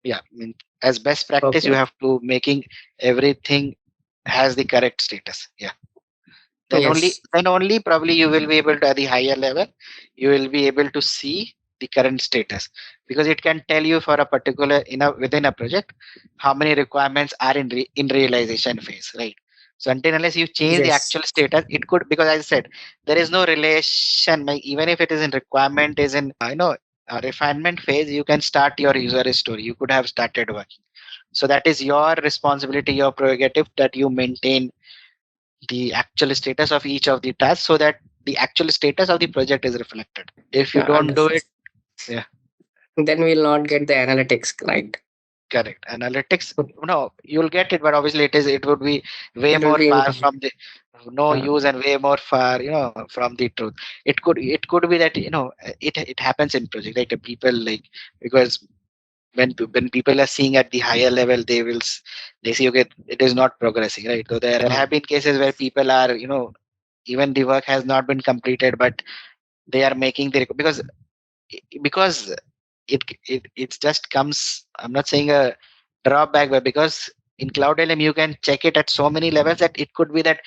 Yeah, I mean, as best practice, you Okay. have to making everything has the correct status. Yeah. Yes. Then only probably you will be able to, at the higher level, you will be able to see the current status, because it can tell you for a particular within a project how many requirements are in realization phase, right? So until unless you change the Yes. actual status, it could, because as I said, there is no relation, like even if it is in requirement is in refinement phase, you can start your user story, you could have started working. So that is your responsibility, your prerogative, that you maintain the actual status of each of the tasks, so that the actual status of the project is reflected. If you don't do Understood. it, yeah, Then we'll not get the analytics, right? correct. Analytics, no, you'll get it, but obviously it would be way It will more be far incomplete. from the no Uh, use and way more far, from the truth. It could be that it happens in project, like the people like, because when people are seeing at the higher level, they see, okay, it is not progressing, right? So there have been cases where people are, even the work has not been completed, but they are making because it just comes, I'm not saying a drawback, but because in cloud LM you can check it at so many levels, that it could be that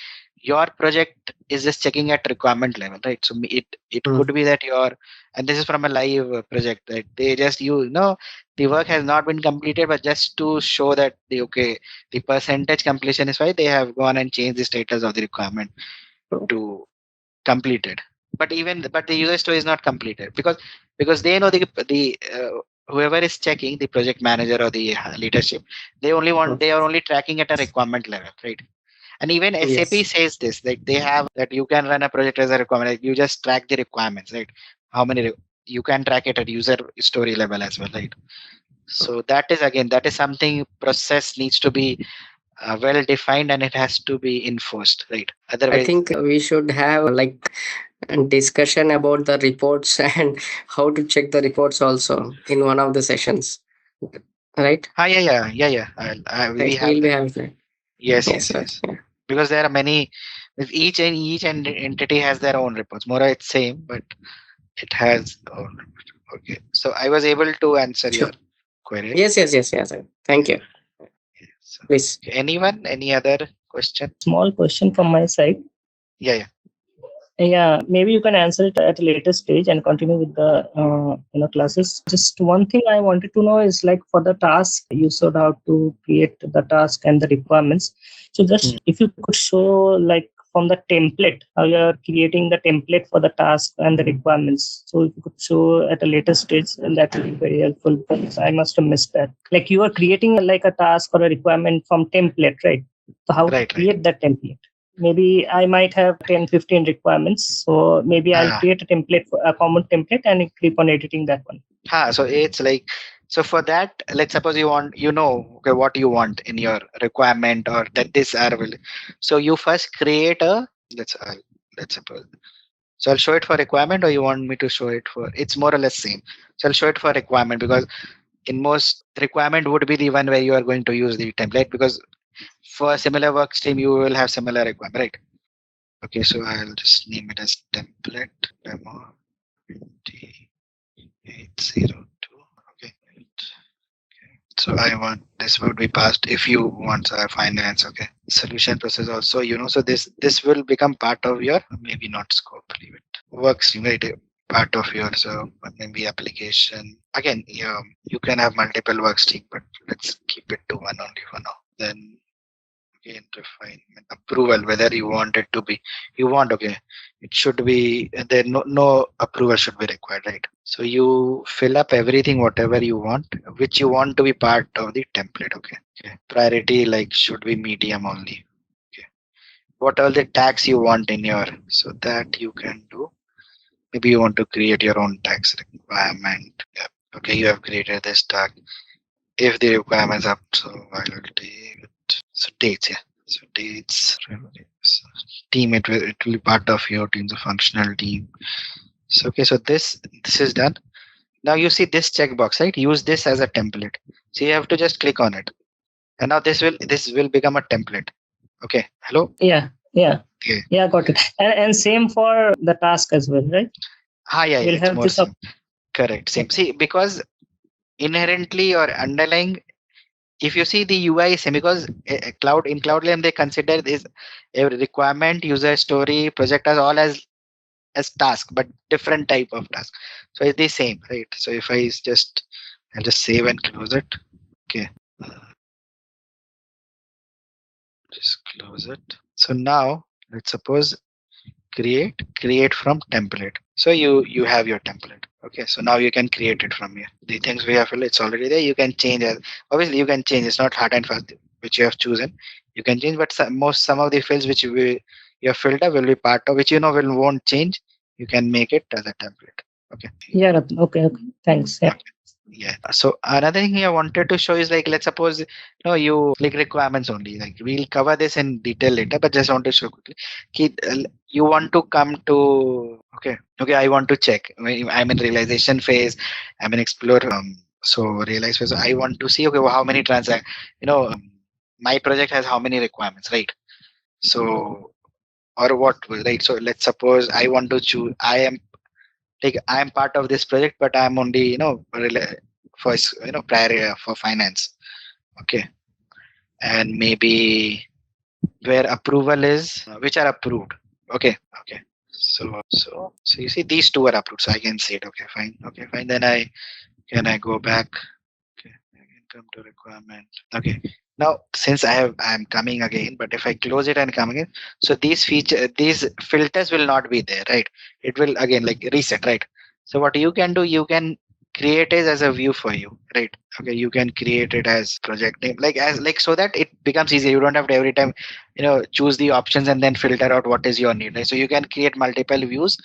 your project is just checking at requirement level, right? So it mm. could be that and this is from a live project, that they just the work has not been completed, but just to show that the percentage completion is why they have gone and changed the status of the requirement to completed. But the user story is not completed, because they know whoever is checking, the project manager or the leadership, they are only tracking at a requirement level, right? And even SAP Yes. says this, like they have that you can run a project as a requirement, like you just track the requirements, right? How many you can track it at user story level as well, right? So that is something process needs to be well defined, and it has to be enforced, right? I Otherwise, think we should have like a discussion about the reports and how to check the reports also in one of the sessions, right? yeah. We Right. have We'll be that. having that. Yes, Yes, yes, sir. yes. Yeah. Because there are many. With each entity has their own reports. More it's same, but it has own reports. Okay. So I was able to answer your Sure. query. Yes, sir. Thank you. So, Please. anyone? Any other question? Small question from my side. Yeah. Yeah, maybe you can answer it at a later stage and continue with the classes. Just one thing I wanted to know is like for the task, you showed how to create the task and the requirements. So just if you could show like from the template, how you are creating the template for the task and the requirements. So if you could show at a later stage, and that would be very helpful because I must have missed that. Like you are creating like a task or a requirement from template, right? So how to create that template? Maybe I might have 10, 15 requirements. So maybe I'll create a template, a common template, and keep on editing that one. So it's like, so for that, let's suppose you want, okay, what you want in your requirement or that this are will. So you first create let's suppose. So I'll show it for requirement, or you want me to show it for, it's more or less same. So I'll show it for requirement because in most requirement would be the one where you are going to use the template, because for a similar work stream, you will have similar requirement, right? Okay, so I'll just name it as template demo 802. Okay. So I want this would be passed if you want finance. Okay. Solution process also, so this will become part of your, maybe not scope, leave it. Work stream, right? Part of your, so maybe application. Again, you can have multiple work stream, but let's keep it to one only for now. Then again, refinement, approval, whether you want it to be, okay, it should be there, no approval should be required, right? So you fill up everything, whatever you want, which you want to be part of the template. Okay. Priority like should be medium only. Okay. What are the tags you want in your, so that you can do, maybe you want to create your own tags requirement. Yeah. Okay, you have created this tag. If the requirements up, so I will take it. So dates, yeah. So dates, team, it will be part of your team's functional team. So okay, so this is done. Now you see this checkbox, right? Use this as a template. So you have to just click on it, and now this will become a template. Okay. Hello. Yeah. Okay. Yeah, got it. And same for the task as well, right? Yeah. We'll have this correct. Same. See, because inherently or underlying, if you see the UI is same, because Cloud ALM they consider this every requirement, user story, project as all as task, but different type of task. So it's the same, right? So if I'll just save and close it. Okay. Just close it. So now let's suppose create from template. So you have your template. Okay, so now you can create it from here. The things we have filled, it's already there. You can change it. Obviously you can change. It's not hard and fast which you have chosen. You can change, but some of the fields which you have filled up will be part of which won't change. You can make it as a template. Okay. Yeah. Okay. Thanks. Yeah. Okay. Yeah. So another thing I wanted to show is like, let's suppose you click requirements only. Like we'll cover this in detail later, but just want to show quickly. You want to come to okay. I want to check. I'm in realization phase. I'm in explore. So realize phase. I want to see how many my project has how many requirements, right? So or what right? So let's suppose I want to choose. I am part of this project, but I'm only for prior for finance. Okay, and maybe where approval is, which are approved. Okay. So you see these two are approved, so I can see it. Okay, fine. Then I go back. Okay, I can come to requirement. Okay. Now, since I'm coming again, but if I close it and come again, so these filters will not be there, right? It will again like reset, right? So what you can do, you can create it as a view for you, right? Okay, you can create it as project name, so that it becomes easier. You don't have to every time, choose the options and then filter out what is your need, right? So you can create multiple views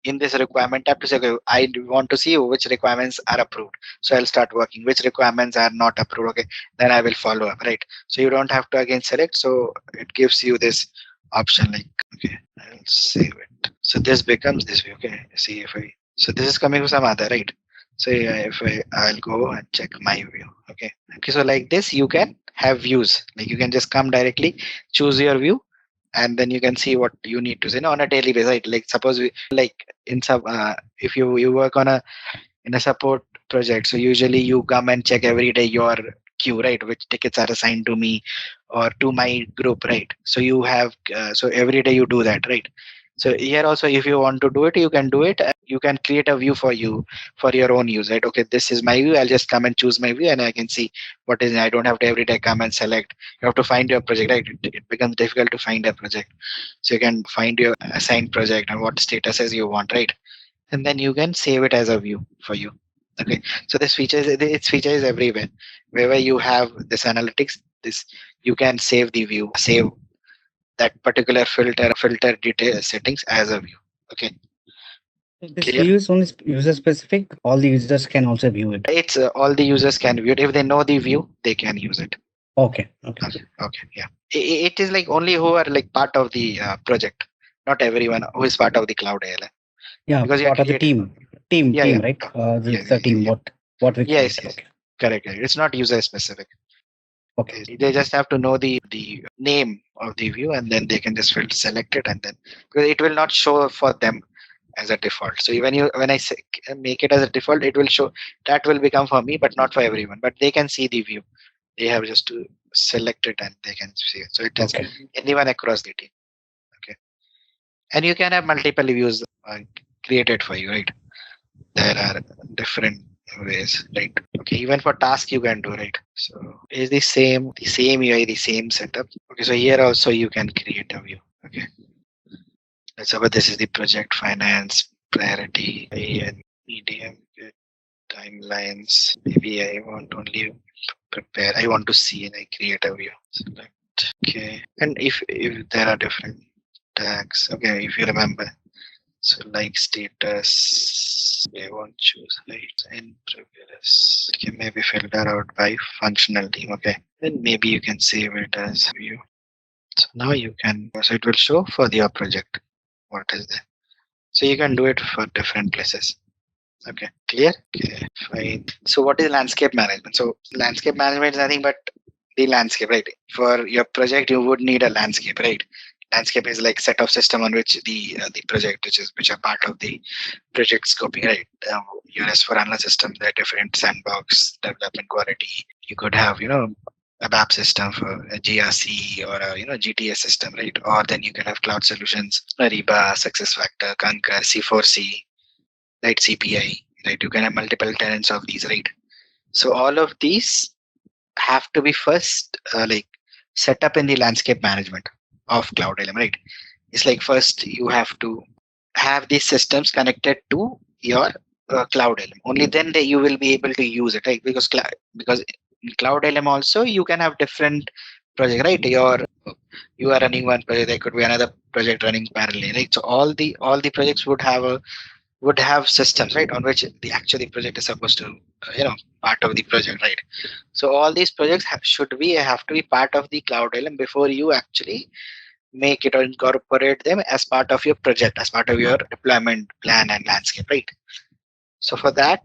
in this requirement tab to say, okay, I want to see which requirements are approved. So I'll start working. Which requirements are not approved? Okay, then I will follow up, right? So you don't have to again select. So it gives you this option like, okay, I'll save it. So this becomes this way. Okay, see so this is coming from some other, right? So if I'll go and check my view. Okay. So like this, you can have views. Like you can just come directly, choose your view, and then you can see what you need to say on a daily basis. Right? Like suppose if you work on in a support project, so usually you come and check every day your queue, right? Which tickets are assigned to me or to my group, right? So you have so every day you do that, right? So here also, if you want to do it, you can do it. You can create a view for your own use, right? Okay, this is my view. I'll just come and choose my view, and I can see what is. I don't have to every day come and select. You have to find your project, right? It becomes difficult to find a project. So you can find your assigned project and what statuses you want, right? And then you can save it as a view for you. Okay, so its feature is everywhere. Wherever you have this analytics, this you can save the view, save that particular filter detail settings as a view. Okay, This clear? view is only user specific. All the users can also view it. It's all the users can view it. If they know the view, they can use it. Okay. Okay. Okay, yeah. It is like only who are like part of the project, not everyone who is part of the cloud ALM. Yeah. Because you are Part of the creating. team, Yeah. right? Yeah, It's the team. yeah. What we Yes, create. yes. Okay. Correct. It's not user specific. Okay. They just have to know the name of the view, and then they can just select it, and then because it will not show for them as a default. So when I say, make it as a default, it will show that will become for me, but not for everyone. But they can see the view. They have just to select it, and they can see it. So it is anyone across the team. Okay, and you can have multiple views created for you, right? There are different ways, right? Okay, even for task you can do, right? So it's the same UI, the same setup. Okay, so here also you can create a view. Okay, let's suppose this is the project finance priority and medium timelines. Maybe I want only prepare. I want to see and I create a view. Select. Okay, and if there are different tags. Okay, if you remember. So like status, I won't choose right in progress. Okay, maybe filter out by functional team. Okay, then maybe you can save it as view. So now you can. So it will show for your project what is there. So you can do it for different places. Okay, clear? Okay, fine. So what is landscape management? So landscape management is nothing but the landscape, right? For your project, you would need a landscape, right? Landscape is like set of system on which the project which are part of the project scoping, right? Your S/4HANA system, there are different sandbox development quality. You could have a BAP system for a GRC or a GTS system, right? Or then you can have cloud solutions, Ariba, SuccessFactor, Concur, C4C, right? CPI, right? You can have multiple tenants of these, right? So all of these have to be first set up in the landscape management of Cloud ALM, right? It's like first you have to have these systems connected to your Cloud ALM. Only then you will be able to use it, right? Because in Cloud ALM also you can have different projects, right? You are running one project, there could be another project running parallel, right? So all the projects would have systems, right, on which the project is supposed to part of the project, right? So all these projects have to be part of the Cloud ALM before you actually make it or incorporate them as part of your project, as part of your deployment plan and landscape, right? So for that,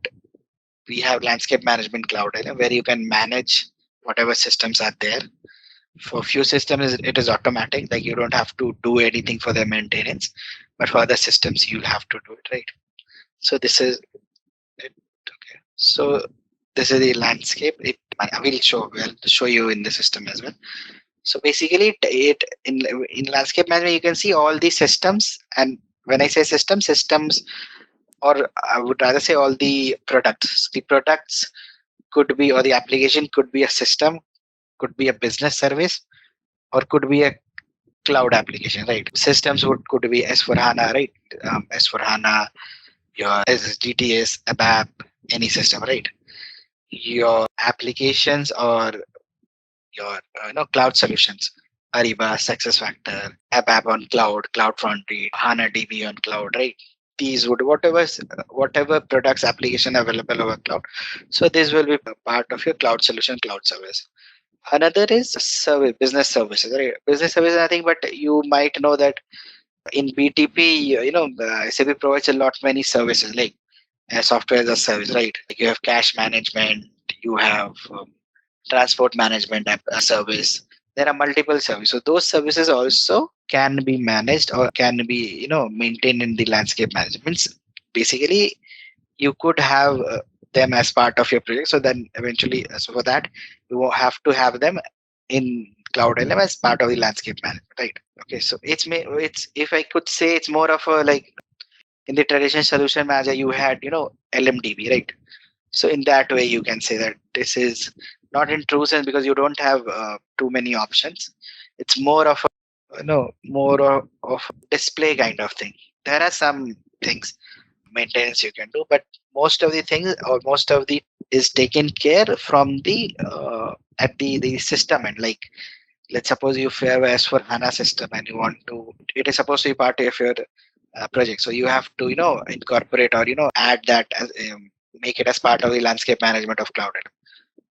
we have landscape management Cloud ALM where you can manage whatever systems are there. For few systems, it is automatic, like you don't have to do anything for their maintenance, but for other systems, you'll have to do it, right? So this is it. Okay. So this is the landscape. We'll show you in the system as well. So basically, in landscape management, you can see all the systems. And when I say systems, or I would rather say all the products. The products could be, or the application could be a system, could be a business service, or could be a cloud application, right? Systems could be S/4HANA, right? S/4HANA, your GTS, ABAP, any system, right? Your applications or your cloud solutions, Ariba, SuccessFactor, ABAP on cloud, CloudFront, HANA DB on cloud, right? These would whatever products application available over cloud. So this will be part of your cloud solution, cloud service. Another is business services, right? Business services, I think, but you might know that in BTP, SAP provides a lot many services like software as a service, right? Like you have cash management, you have transport management service. There are multiple services. So those services also can be managed or can be maintained in the landscape management. Basically, you could have them as part of your project. So then eventually, so for that, you will have to have them in Cloud ALM as part of the landscape management, right? Okay, so it's if I could say, it's more of a like in the traditional solution manager you had LMDB, right? So in that way you can say that this is not in true sense because you don't have too many options. It's more of a more of display kind of thing. There are some things maintenance you can do, but most of the things or most of the is taken care from the at the system end. Like let's suppose you have as for HANA system and you want to, it is supposed to be part of your project. So you have to incorporate or add that as make it as part of the landscape management of cloud.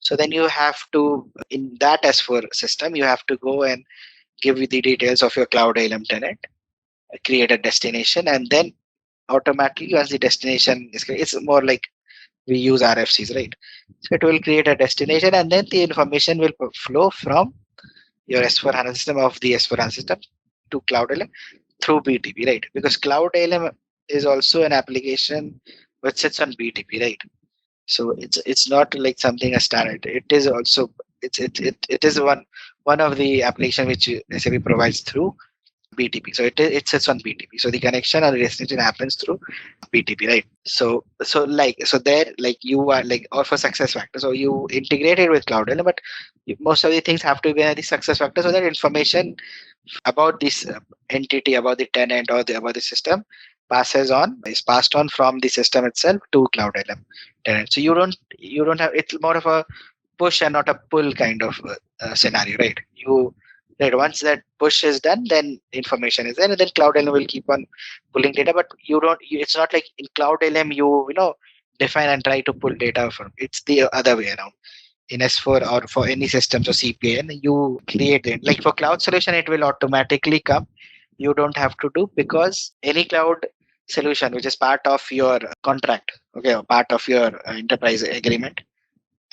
So then you have to, in that S4 system, you have to go and give you the details of your cloud ALM tenant, create a destination, and then automatically once the destination is created, it's more like we use RFCs, right? So it will create a destination and then the information will flow from your S4 HANA system of the S4 HANA system to cloud ALM through BTP, right? Because cloud ALM is also an application which sits on BTP, right? So it's not like something a standard. It is also it is one of the application which SAP provides through BTP. So it sits on BTP. So the connection or the destination happens through BTP, right? So there like you are like, or for success factor. So you integrate it with cloud ALM, but most of the things have to be in the success factor, so that information about this entity, about the tenant or about the system is passed on from the system itself to cloud ALM tenant. So you don't have, it's more of a push and not a pull kind of scenario, right? Right, once that push is done, then information is there, and then cloud ALM will keep on pulling data. But it's not like in cloud ALM you define and try to pull data from. It's the other way around. In S4 or for any systems or CPN, you create it. Like for cloud solution, it will automatically come. You don't have to do, because any cloud solution which is part of your contract, okay, or part of your enterprise agreement,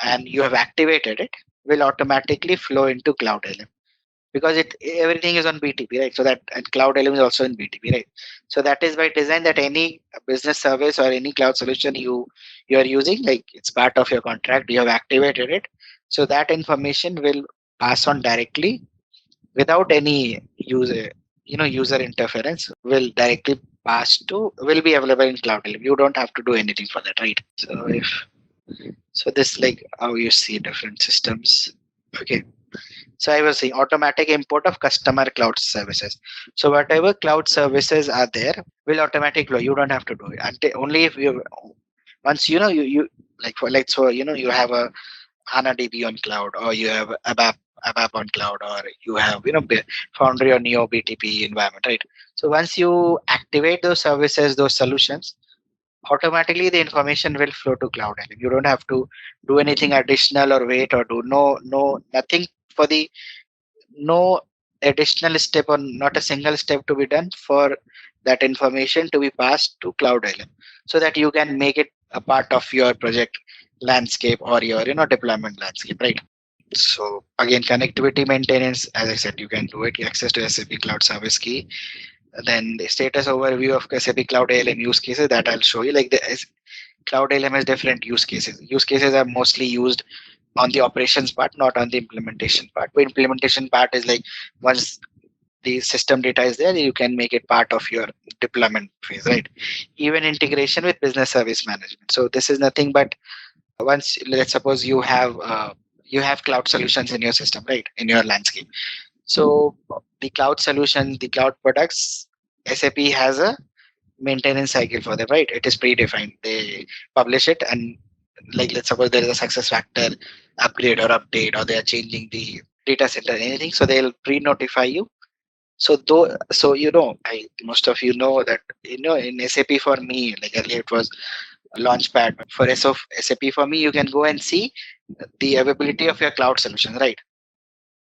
and you have activated it, will automatically flow into cloud ALM, because everything is on BTP, right? So that, and cloud ALM is also in BTP, right? So that is by design that any business service or any cloud solution you are using, like it's part of your contract, you have activated it, so that information will pass on directly without any user interference, will directly will be available in cloud ALM. You don't have to do anything for that, right? So this like how you see different systems. Okay. So I was saying automatic import of customer cloud services. So whatever cloud services are there will automatically flow. You don't have to do it until only if you once you like for like, so you have a HANA DB on cloud, or you have ABAP on cloud, or you have Foundry or Neo BTP environment, right? So once you activate those services, those solutions, automatically the information will flow to cloud ALM. You don't have to do anything additional or wait or do nothing for the no additional step or not a single step to be done for that information to be passed to cloud ALM, so that you can make it a part of your project landscape or your deployment landscape, right? So again, connectivity maintenance, as I said, you can do it. Access to SAP Cloud Service Key. Then the status overview of SAP Cloud ALM use cases, that I'll show you. Like the Cloud ALM has different use cases. Use cases are mostly used on the operations part, not on the implementation part. The implementation part is like once the system data is there, you can make it part of your deployment phase, right? Even integration with business service management. So this is nothing but once, let's suppose you have cloud solutions in your system, right, in your landscape. So the cloud solution, the cloud products, SAP has a maintenance cycle for them, right? It is predefined. They publish it, and like let's suppose there is a success factor upgrade or update, or they are changing the data center, anything, so they'll pre-notify you. So most of you know that in SAP for me, like earlier it was Launchpad. For SAP for me, you can go and see the availability of your cloud solution, right?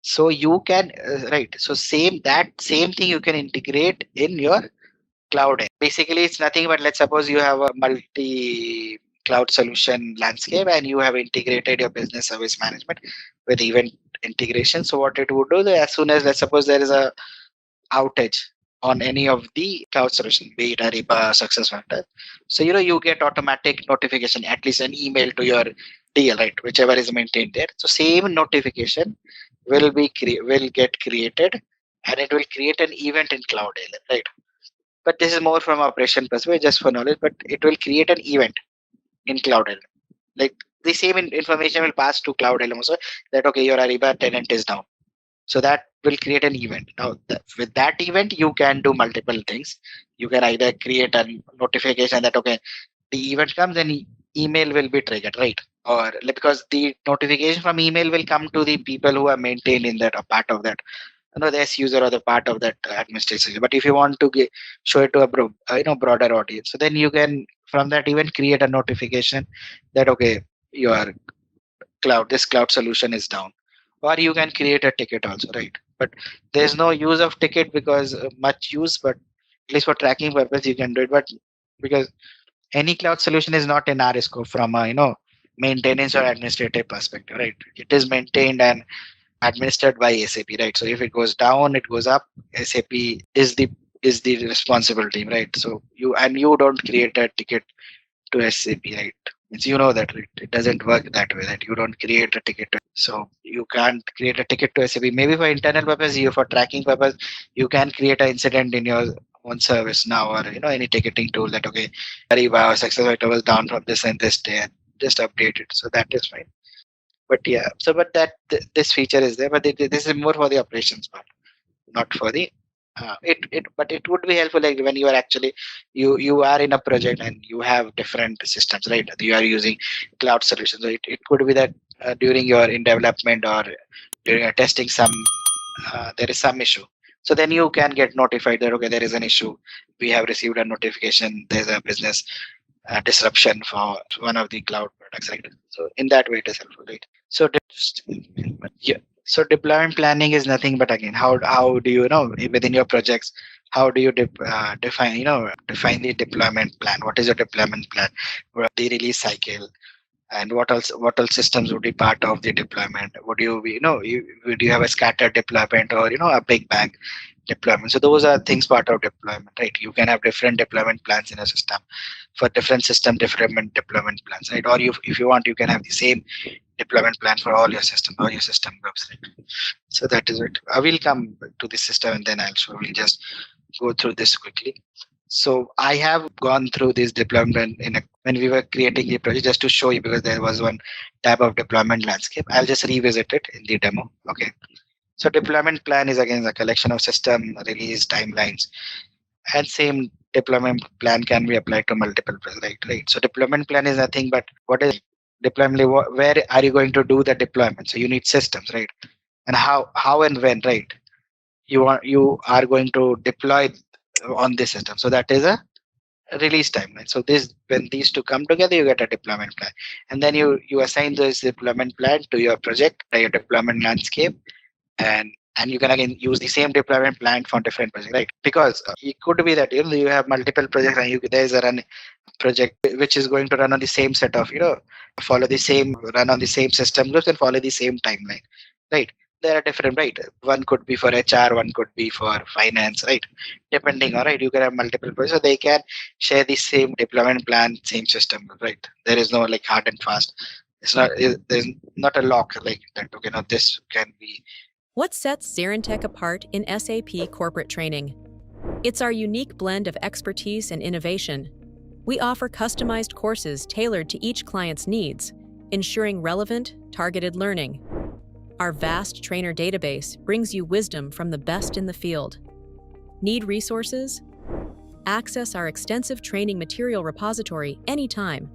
So you can right. So same thing you can integrate in your cloud. Basically, it's nothing but, let's suppose you have a multi cloud solution landscape and you have integrated your business service management with event integration. So what it would do, as soon as, let's suppose there is a outage on any of the cloud solution, be it Ariba, SuccessFactors, so you get automatic notification, at least an email to your DL, right, whichever is maintained there. So same notification will get created, and it will create an event in Cloud ALM, right? But this is more from operation perspective, just for knowledge. But it will create an event in Cloud ALM. Like the same information will pass to Cloud ALM also, that okay, your Ariba tenant is down. So that will create an event. Now, with that event, you can do multiple things. You can either create a notification that okay, the event comes and email will be triggered, right? Or because the notification from email will come to the people who are maintained in that, a part of that, the S user or the part of that administration. But if you want to show it to a broader audience, so then you can from that event create a notification that okay, your this cloud solution is down, or you can create a ticket also, right? But there's no use of ticket because much use, but at least for tracking purpose you can do it. But because any cloud solution is not in our scope from a maintenance or administrative perspective, right? It is maintained and administered by SAP, right? So if it goes down, it goes up. SAP is the responsible team, right? So you don't create a ticket to SAP, right? Means that, right? It doesn't work that way. That you don't create a ticket. So you can't create a ticket to SAP. Maybe for internal purpose, for tracking purpose, you can create an incident in your own service now, or any ticketing tool that okay, Ariba or SuccessFactors was down from this and this day, and just update it. So that is fine. But yeah, so but this feature is there, but this is more for the operations part, not for the but it would be helpful like when you are actually you are in a project and you have different systems, right? You are using cloud solutions, so it could be that during your in development or during your testing there is some issue, so then you can get notified that okay, there is an issue, we have received a notification, there's a business disruption for one of the cloud products, right? So in that way it is helpful, right? So yeah, so deployment planning is nothing but again how do you know within your projects, how do you define the deployment plan? What is your deployment plan? What the release cycle, and what else systems would be part of the deployment? Would you be would you have a scattered deployment or a big bang deployment? So those are things part of deployment, right? You can have different deployment plans in a system for different system deployment plans, right? Or if you want, you can have the same deployment plan for all your system or your system groups, right? So that is it. I will come to the system and then we'll just go through this quickly. So I have gone through this deployment when we were creating the project, just to show you, because there was one type of deployment landscape. I'll just revisit it in the demo. Okay. So deployment plan is again a collection of system release timelines, and same deployment plan can be applied to multiple projects, right? So deployment plan is nothing but what is deployment? Where are you going to do the deployment? So you need systems, right? And how and when, right? You are going to deploy on this system. So that is a release timeline. So when these two come together, you get a deployment plan, and then you assign this deployment plan to your project, your deployment landscape, and you can again use the same deployment plan for different projects, right? Because it could be that you have multiple projects and there's a project which is going to run on the same set of run on the same system groups and follow the same timeline, right? There are different, right? One could be for HR, one could be for finance, right? Depending on, right, you can have multiple projects, so they can share the same deployment plan, same system, right? There is no like hard and fast. There's not a lock like that. Okay, now this can be. What sets ZaranTech apart in SAP corporate training? It's our unique blend of expertise and innovation. We offer customized courses tailored to each client's needs, ensuring relevant, targeted learning. Our vast trainer database brings you wisdom from the best in the field. Need resources? Access our extensive training material repository anytime.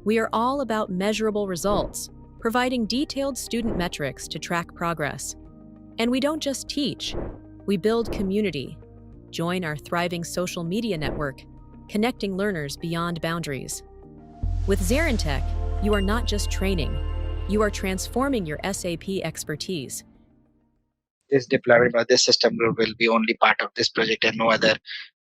We are all about measurable results, providing detailed student metrics to track progress. And we don't just teach, we build community. Join our thriving social media network, connecting learners beyond boundaries. With ZaranTech, you are not just training, you are transforming your SAP expertise. This deployment or this system group will be only part of this project, and no other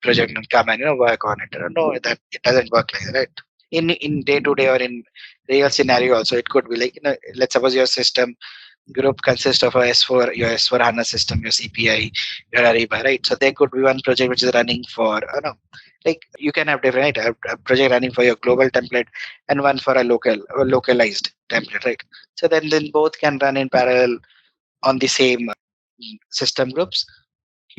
project will come and work on it. No, that it doesn't work like that, right? In day to day or in real scenario also, it could be like let's suppose your system group consists of your S4 HANA system, your CPI, your Ariba, right? So there could be one project which is running for like you can have different, right? A project running for your global template and one for a localized template, right? So then both can run in parallel on the same system groups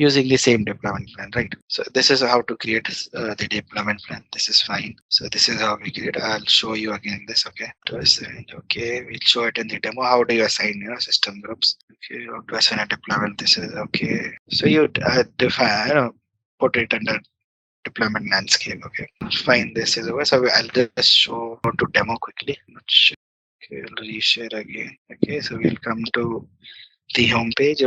using the same deployment plan, right? So this is how to create the deployment plan. This is fine. So this is how we create. I'll show you again this. Okay, to assign. Okay, we'll show it in the demo. How do you assign system groups? Okay, how to assign a deployment. This is okay. So you define, put it under deployment landscape. Okay, fine. This is over. So I'll just show how to demo quickly. Okay, I'll reshare again. Okay, so we'll come to the home page.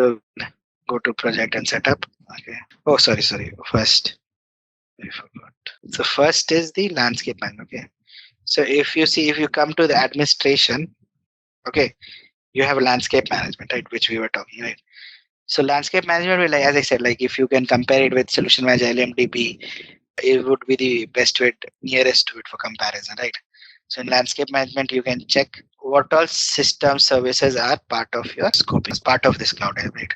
Go to project and setup. Okay. Oh, sorry. First, I forgot. So first is the landscape plan. Okay. So if you come to the administration, okay, you have a landscape management, right, which we were talking, right? So landscape management will, as I said, like if you can compare it with Solution Manager LMDB, it would be the best way, nearest to it for comparison, right? So in landscape management, you can check what all system services are part of your scope, as part of this cloud ALM, right?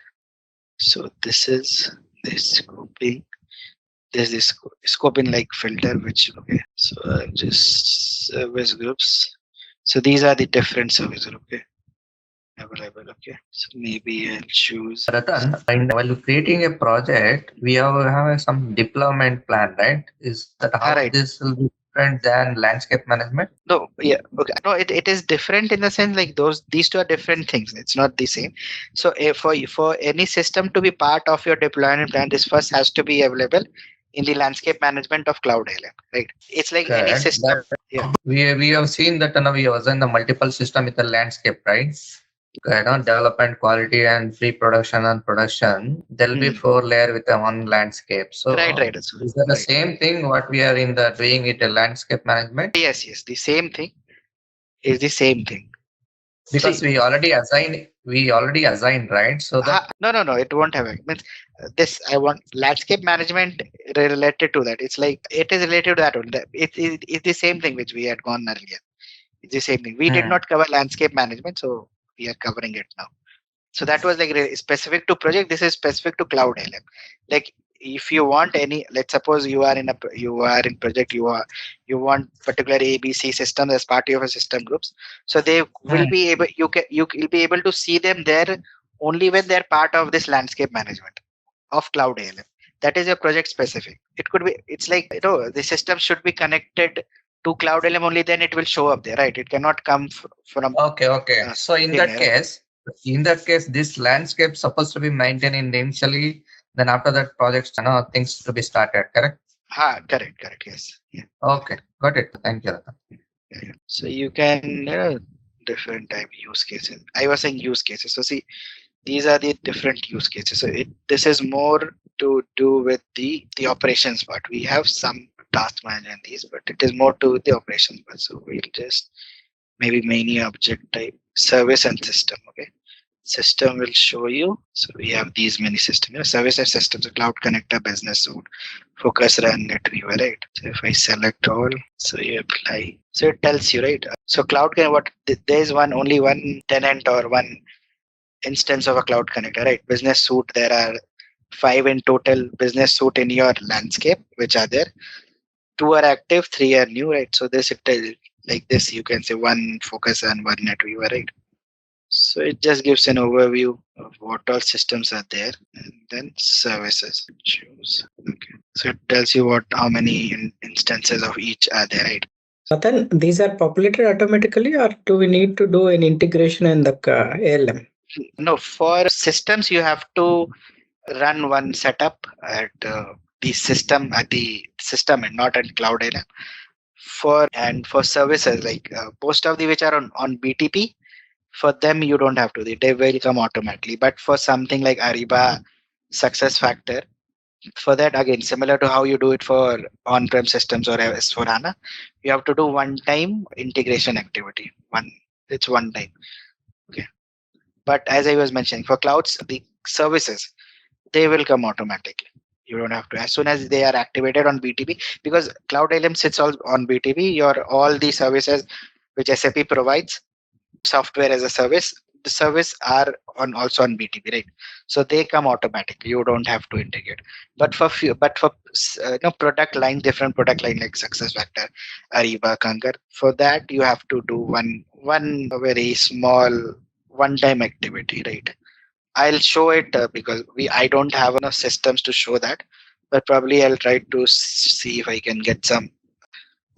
So this is this scoping. There's this scoping like filter, which okay. So just service groups. So these are the different services. Okay, available. Okay, so maybe I'll choose. Ratan, and while creating a project, we have some deployment plan, right? Is that how Right. this will be different than landscape management? No, yeah, okay. No, it is different in the sense like these two are different things. It's not the same. So if for any system to be part of your deployment plan, this first has to be available in the landscape management of Cloud ALM, right? It's like any Correct. system. But Yeah. we have seen that we have in the multiple system with the landscape, right? Development, quality, and pre-production and production. There will be 4 layer with the one landscape. So Right. is that the same thing what we are in the doing it a landscape management? Yes, the same thing is the same thing. Because See, we already assigned, right? So that no, it won't have it. Means this I want landscape management related to that. It's like it is related to that one. It's the same thing which we had gone earlier. It's the same thing. We did not cover landscape management, so we are covering it now. So that was like specific to project. This is specific to Cloud ALM. Like if you want any, let's suppose you are in project, you want particular ABC system as part of your system groups. So they will be able, you'll be able to see them there only when they're part of this landscape management of Cloud ALM. That is a project specific. It could be, it's like, the system should be connected to Cloud ALM only, then it will show up there, right? It cannot come from. Okay. So in that case, this landscape supposed to be maintained initially. Then after that, projects, things to be started. Correct? Correct. Yes. Yeah. Okay, got it. Thank you. Yeah. So you can, different type use cases. I was saying use cases. So see, these are the different use cases. So this is more to do with the operations part. We have some task manager in these, but it is more to the operations part. So we'll just maybe many object type, service and system. Okay. System will show you. So we have these many systems. Service and systems, Cloud Connector, Business Suite, Focus, Run, NetWeaver, right? So if I select all, so you apply. So it tells you, right? So Cloud Connector, there is only one tenant or one instance of a Cloud Connector, right? Business Suite, there are 5 in total Business Suite in your landscape, which are there. 2 are active, 3 are new, right? So this, like this, you can say 1 Focus and 1 NetWeaver, right? So it just gives an overview of what all systems are there, and then services. Choose. Okay. So it tells you how many instances of each are there, right? Then these are populated automatically, or do we need to do an integration in the ALM? No, for systems you have to run one setup at the system and not at Cloud ALM. For services like most of the which are on BTP. For them, you don't have to. They will come automatically. But for something like Ariba, SuccessFactor, for that, again, similar to how you do it for on-prem systems or S4HANA, you have to do one-time integration activity. It's one time. Okay. But as I was mentioning, for clouds, the services, they will come automatically. You don't have to. As soon as they are activated on BTP, because Cloud ALM sits all on BTP, all the services which SAP provides, software as a service, the service are also on BTP, right? So they come automatically. You don't have to integrate. But for product line, different product line like SuccessFactor, Ariba, Concur, for that you have to do one very small one-time activity, right? I'll show it because I don't have enough systems to show that, but probably I'll try to see if I can get some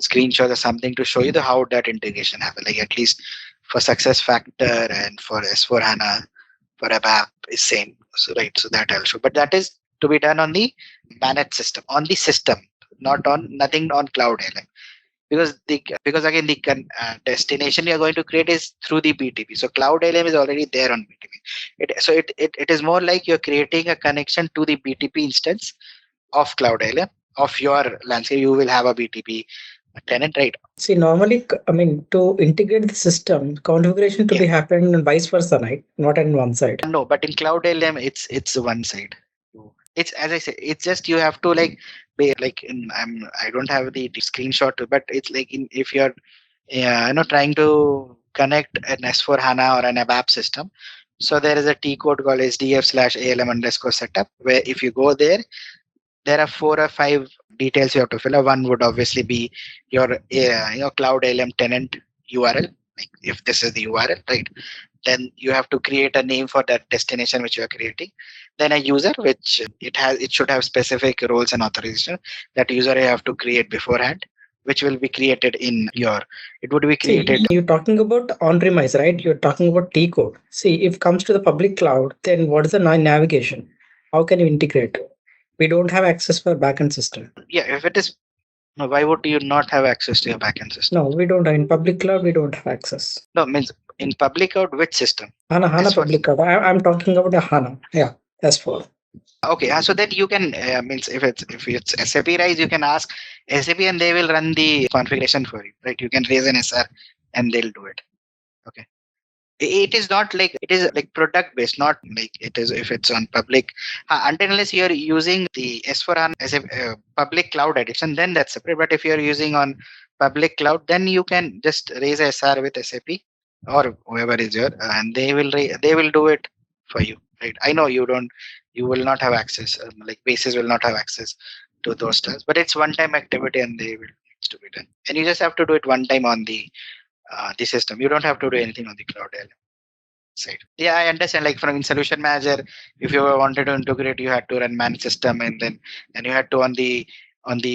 screenshot or something to show you how that integration happens. Like at least for success factor and for S4 HANA, for ABAP is same. So right, so that I'll show. But that is to be done on the managed system, not on nothing on Cloud ALM. Because again destination you are going to create is through the BTP. So Cloud ALM is already there on BTP. It is more like you're creating a connection to the BTP instance of Cloud ALM of your landscape. You will have a BTP tenant, right? See, normally, to integrate the system, configuration to be happening and vice versa, right? Not on one side. No, but in Cloud ALM, it's one side. It's, as I say, it's just you have to I don't have the screenshot, but it's like if you're trying to connect an S4 HANA or an ABAP system. So there is a T code called SDF/ALM_setup, where if you go there are 4 or 5 details you have to fill out. One would obviously be your Cloud ALM tenant URL. Like if this is the URL, right? Then you have to create a name for that destination which you are creating. Then a user, which it should have specific roles and authorization. That user you have to create beforehand, which will be created in your. It would be created. See, you're talking about on-premise, right? You're talking about T code. See, if it comes to the public cloud, then what is the navigation? How can you integrate? We don't have access for backend system. Yeah, if it is, why would you not have access to your backend system? No, we don't. In public cloud, we don't have access. No, means in public cloud, which system? HANA public cloud. I'm talking about the HANA. Yeah, S4. Okay, so then you can means if it's SAP RISE, you can ask SAP and they will run the configuration for you, right? You can raise an SR and they'll do it. Okay. It is not like it is like product based, not like it is if it's on public. Until unless you're using the S4 as a public cloud edition, then that's separate. But if you're using on public cloud, then you can just raise a SR with SAP or whoever is your, and they will do it for you, right? I know you will not have access, like bases will not have access to those tasks, but it's one-time activity and they will needs to be done. And you just have to do it one time on the system. You don't have to do anything on the Cloud ALM side. Yeah, I understand. Like from in Solution Manager, if you wanted to integrate, you had to run manage system, and you had to on the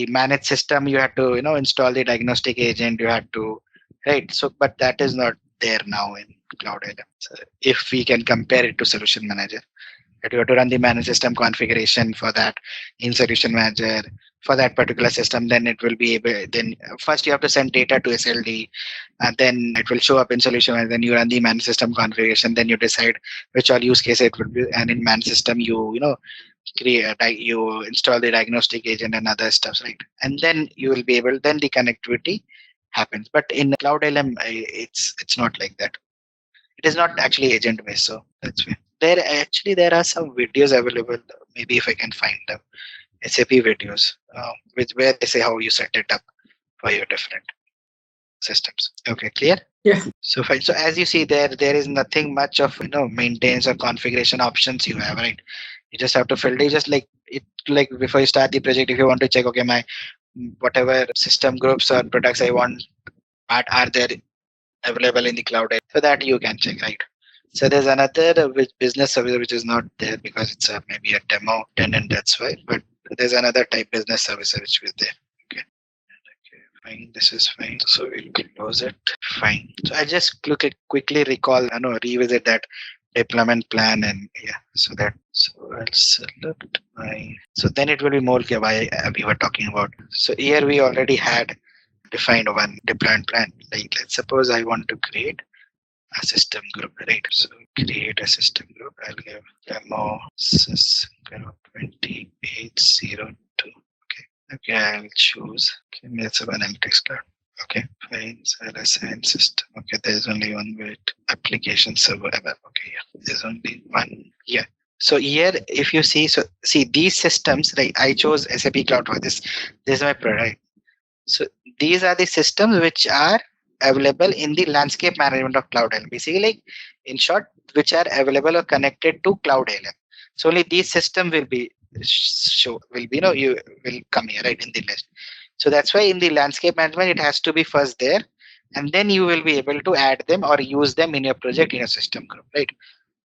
managed system, you had to install the diagnostic agent. You had to, right? So, but that is not there now in Cloud ALM. So if we can compare it to Solution Manager, that you have to run the managed system configuration for that in Solution Manager for that particular system, then it will be able. Then first you have to send data to SLD, and then it will show up in Solution Manager. Then you run the managed system configuration. Then you decide which all use case it will be, and in managed system you you install the diagnostic agent and other stuff, right? And then you will be able. Then the connectivity happens. But in Cloud LM, it's not like that. It is not actually agent based, so that's why. There are some videos available. Maybe if I can find them, SAP videos, where they say how you set it up for your different systems. Okay, clear? Yeah. So fine. So as you see, there is nothing much of maintenance or configuration options you have, right? You just have to filter. Just like before you start the project, if you want to check, okay, my whatever system groups or products I want, are there available in the cloud? So that you can check, right? So there's another business service which is not there because it's maybe a demo tenant, that's why. But there's another type business service which is there. Okay, fine. This is fine. So we'll close it. Fine. So I just quickly recall, revisit that deployment plan and yeah. So I'll select my. So then it will be more clear why we were talking about. So here we already had defined one deployment plan. Like let's suppose I want to create a system group, right? So create a system group. I'll give demo sys group 2802. Okay, I'll choose. Okay, let's have analytics cloud. Okay, fine. So I'll assign system. Okay, there's only one way. Application server. Okay, yeah. There's only one. Yeah. So here, if you see, these systems, like I chose SAP Cloud for this. This is my product. So these are the systems which are available in the landscape management of Cloud ALM. Basically, like in short, which are available or connected to Cloud ALM. So only these systems will be you will come here, right, in the list. So that's why in the landscape management, it has to be first there, and then you will be able to add them or use them in your project in a system group, right?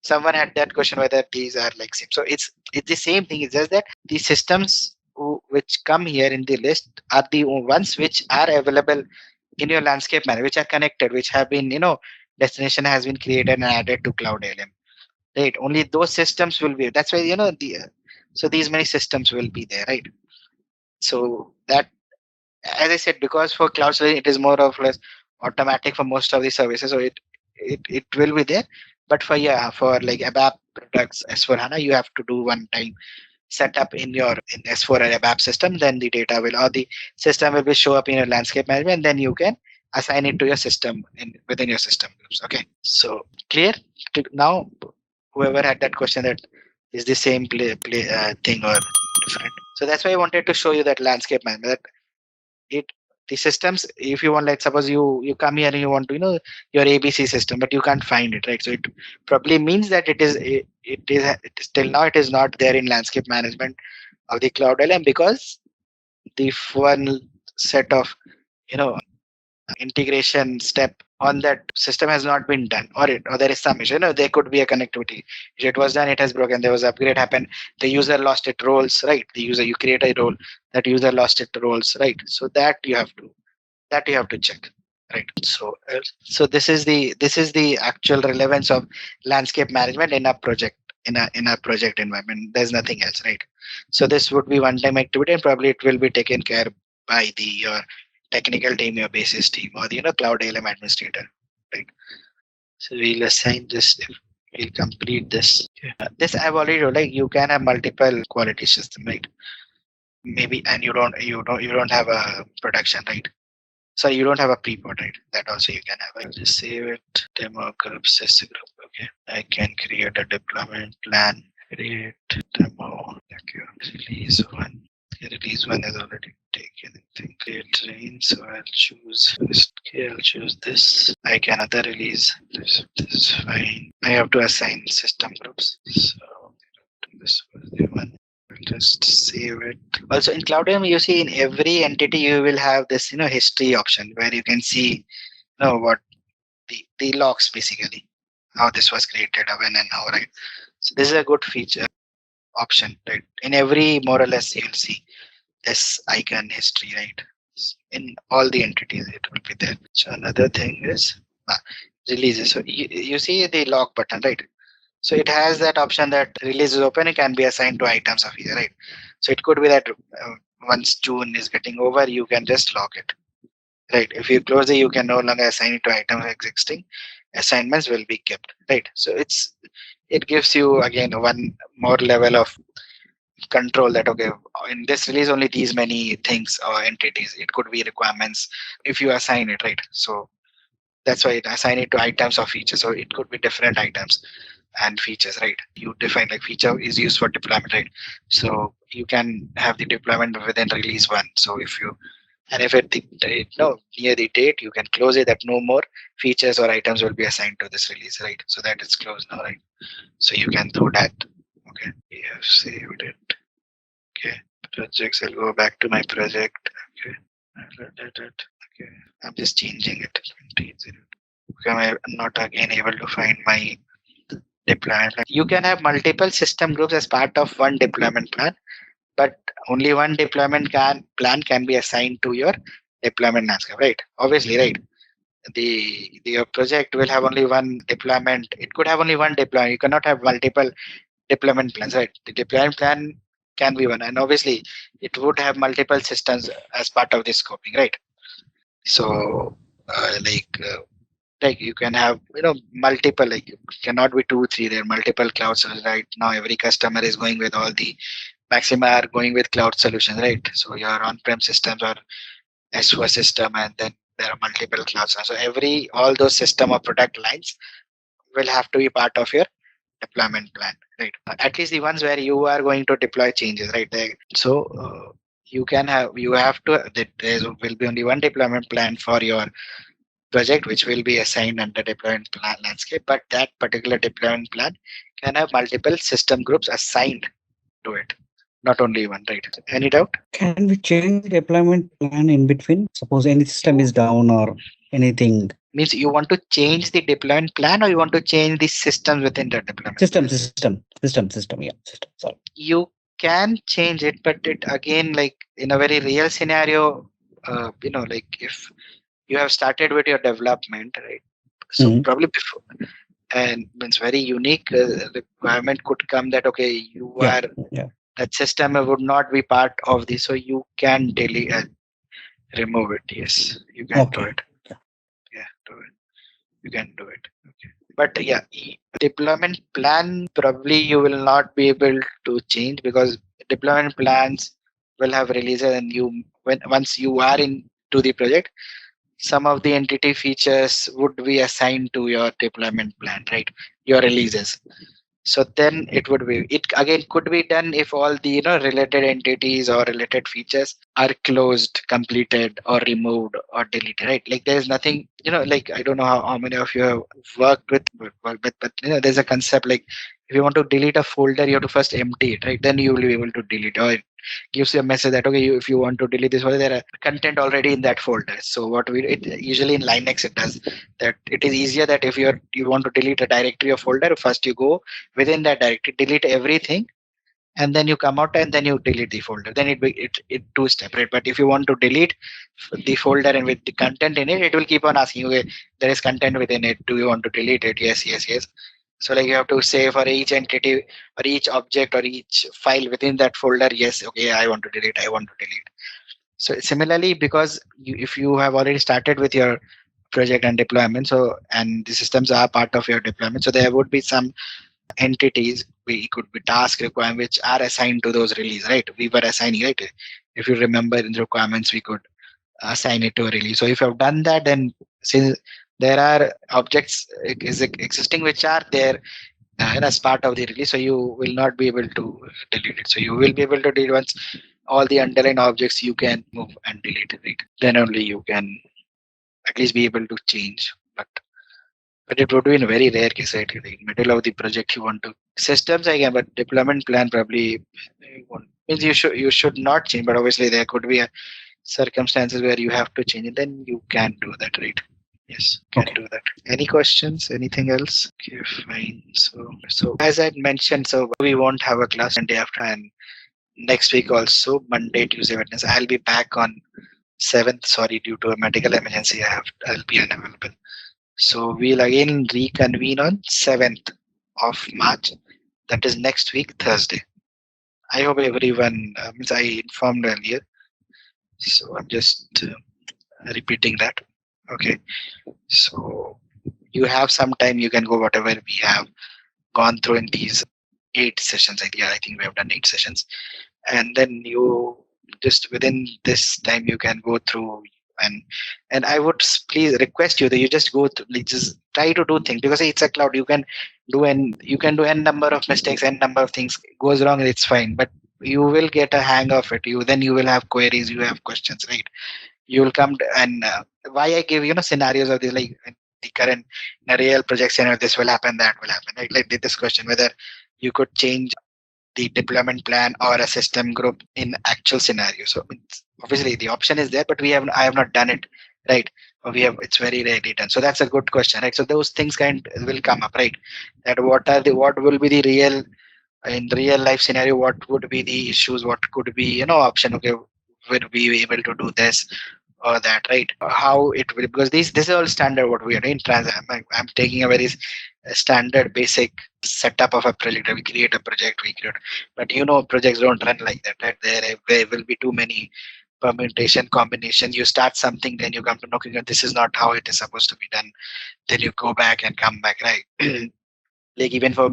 Someone had that question whether these are like same. So it's the same thing. It's just that the systems which come here in the list are the ones which are available in your landscape manager, which are connected, which have been, destination has been created and added to Cloud ALM. Right. Only those systems will be. That's why, so these many systems will be there, right? So that, as I said, because for cloud solution, it is more or less automatic for most of the services. So it will be there. But for like ABAP products, S4HANA, you have to do one time setup in your in S4 or ABAP system. Then the data will, or the system will be show up in your landscape management. And then you can assign it to your system within your system groups. Okay. So clear now. Whoever had that question, that is the same thing or different. So that's why I wanted to show you that landscape management. That the systems, if you want, like suppose you come here and you want to your ABC system, but you can't find it, right? So it probably means that it is till now it is not there in landscape management of the Cloud LM, because the one set of integration step on that system has not been done, or there is some issue. There could be a connectivity. If it was done, it has broken. There was upgrade happened. The user lost its roles, right? The user, you create a role, that user lost its roles, right? So that you have to check, right? So this is the actual relevance of landscape management in a project, in a project environment. There's nothing else, right? So this would be one time activity, and probably it will be taken care by your technical team, your basis team, or the Cloud ALM administrator, right? So we'll assign this. We'll complete this. This I've already told, like you can have multiple quality system, right? Maybe, and you don't have a production, right? So you don't have a pre-prod, right? That also you can have. I'll just save it. Demo group, sys group. Okay. I can create a deployment plan. Create demo. Okay. Release one. Release one is already taken. I think create train. So I'll choose first. Okay, I'll choose this. I can other release. This is fine. I have to assign system groups. So this was the one. I'll just save it. Also in Cloud ALM, you see in every entity you will have this history option where you can see what the logs, basically how this was created, when and how, right? So this is a good feature option, right? In every, more or less, you'll see this icon history, right? In all the entities it will be there. So another thing is releases. So you see the log button, right? So it has that option that release is open, it can be assigned to items of either, right? So it could be that once June is getting over, you can just log it, right? If you close it, you can no longer assign it to items existing. Assignments will be kept, right? So it gives you again one more level of control, that okay, in this release only these many things or entities. It could be requirements if you assign it, right? So that's why it assign it to items or features. So it could be different items and features, right? You define, like feature is used for deployment, right? So you can have the deployment within release one. So if it near the date, you can close it, that no more features or items will be assigned to this release, right? So that it's closed now, right? So you can do that. Okay, we have saved it. Okay, projects. I'll go back to my project. Okay, I'll edit it. Okay, I'm just changing it. Okay, I'm not again able to find my deployment plan. You can have multiple system groups as part of one deployment plan, but only one deployment plan can be assigned to your deployment landscape, right? Obviously, right? Your project will have only one deployment. It could have only one deployment. You cannot have multiple deployment plans, right? The deployment plan can be one, and obviously it would have multiple systems as part of this scoping, right? So like you can have multiple, like it cannot be 2 3, there are multiple cloud solutions. Right now every customer is going with all the Maxima are going with cloud solutions, right? So your on-prem systems or S4 system, and then there are multiple clouds. So all those system or product lines will have to be part of your deployment plan, right? At least the ones where you are going to deploy changes, right? So you have to, there will be only one deployment plan for your project, which will be assigned under deployment plan landscape, but that particular deployment plan can have multiple system groups assigned to it, not only one, right? Any doubt? Can we change the deployment plan in between? Suppose any system is down or anything. Means you want to change the deployment plan, or you want to change the systems within the deployment System. Yeah, system. Sorry. You can change it, but it again, like in a very real scenario, like if you have started with your development, right? So probably before, and it's very unique requirement could come that okay, you are that system would not be part of this, so you can delete remove it. Yes, you can do it. Yeah, do it. You can do it. Okay. But yeah, deployment plan probably you will not be able to change, because deployment plans will have releases, and once you are into the project, some of the entity features would be assigned to your deployment plan, right? Your releases. So then it again could be done if all the related entities or related features are closed, completed, or removed or deleted, right? Like there's nothing, like I don't know how many of you have worked with, but there's a concept like if you want to delete a folder, you have to first empty it, right? Then you will be able to delete, or it gives you a message that okay, if you want to delete this folder, there are content already in that folder. So usually in Linux it does that. It is easier that if you want to delete a directory or folder, first you go within that directory, delete everything, and then you come out and then you delete the folder. Then it two step, right? But if you want to delete the folder and with the content in it, it will keep on asking you, okay, there is content within it. Do you want to delete it? Yes. So like you have to say for each entity or each object or each file within that folder, yes, okay, I want to delete. So similarly, because if you have already started with your project and deployment, and the systems are part of your deployment, so there would be some entities, we could be task requirements which are assigned to those release, right? We were assigning, right? If you remember in the requirements, we could assign it to a release. So if you have done that, then since there are objects existing which are there as part of the release, so you will not be able to delete it. So you will be able to delete once all the underlying objects you can move and delete it, right? Then only you can at least be able to change. But it would be in a very rare case, right? In the middle of the project, you want to systems again, but deployment plan probably won't. Means you should not change, but obviously there could be circumstances where you have to change it. Then you can do that, right? Yes, can do that. Any questions? Anything else? Okay, fine. So as I mentioned, so we won't have a class Monday after, and next week also Monday, Tuesday, Wednesday. I'll be back on 7th. Sorry, due to a medical emergency, I'll be unavailable. So we'll again reconvene on 7th of March. That is next week, Thursday. I hope everyone, means I informed earlier. So I'm just repeating that. Okay. So you have some time, you can go whatever we have gone through in these 8 sessions. I think we have done 8 sessions. And then you just within this time, you can go through and I would please request you that you just go through, just try to do things, because it's a cloud. You can do n number of mistakes, n number of things goes wrong, and it's fine. But you will get a hang of it. Then you will have queries, you have questions, right? You will come and why I give scenarios of this, like the current in a real project scenario, this will happen, that will happen, right? Like this question whether you could change the deployment plan or a system group in actual scenario. So obviously the option is there, but I have not done it, right? Or it's very rarely done. So that's a good question, right? So those things will come up, right? That what will be the in real life scenario, what would be the issues, what could be option, okay, would we be able to do this or that, right? How it will, because this is all standard what we are doing. I'm taking a very standard basic setup of a project. We create a project, but projects don't run like that, right? There will be too many permutation combinations. You start something, then you come to know, okay, this is not how it is supposed to be done. Then you go back and come back, right? Like even for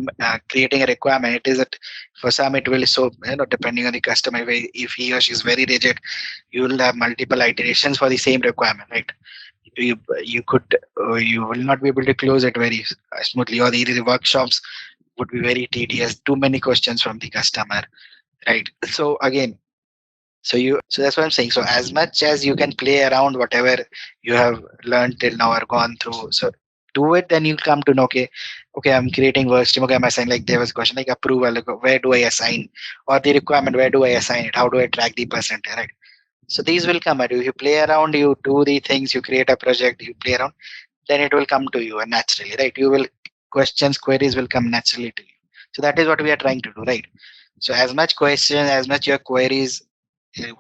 creating a requirement, it is for some it will, so depending on the customer, if he or she is very rigid, you will have multiple iterations for the same requirement, right? You will not be able to close it very smoothly, or the workshops would be very tedious, too many questions from the customer, right? So again, so that's what I'm saying. So as much as you can play around whatever you have learned till now or gone through, so do it. Then you come to know, okay, I'm creating work stream. Okay, I'm assigning, like there was a question like approval, like where do I assign, or the requirement, where do I assign it? How do I track the percentage, right? So these will come at you. You play around, you do the things, you create a project, you play around. then it will come to you and naturally, right? You will queries will come naturally to you. So that is what we are trying to do, right? So as much questions, as much your queries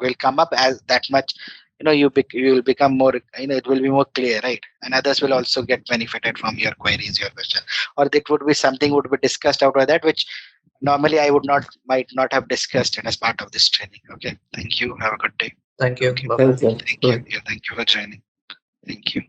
will come up, as that much, you will become more, it will be more clear, right? And others will also get benefited from your queries, your question, or it would be something would be discussed out of that, which normally I might not have discussed it as part of this training. Okay, thank you. Have a good day. Thank you. Okay. Bye-bye. Thank you. Thank you. Yeah, thank you for joining. Thank you.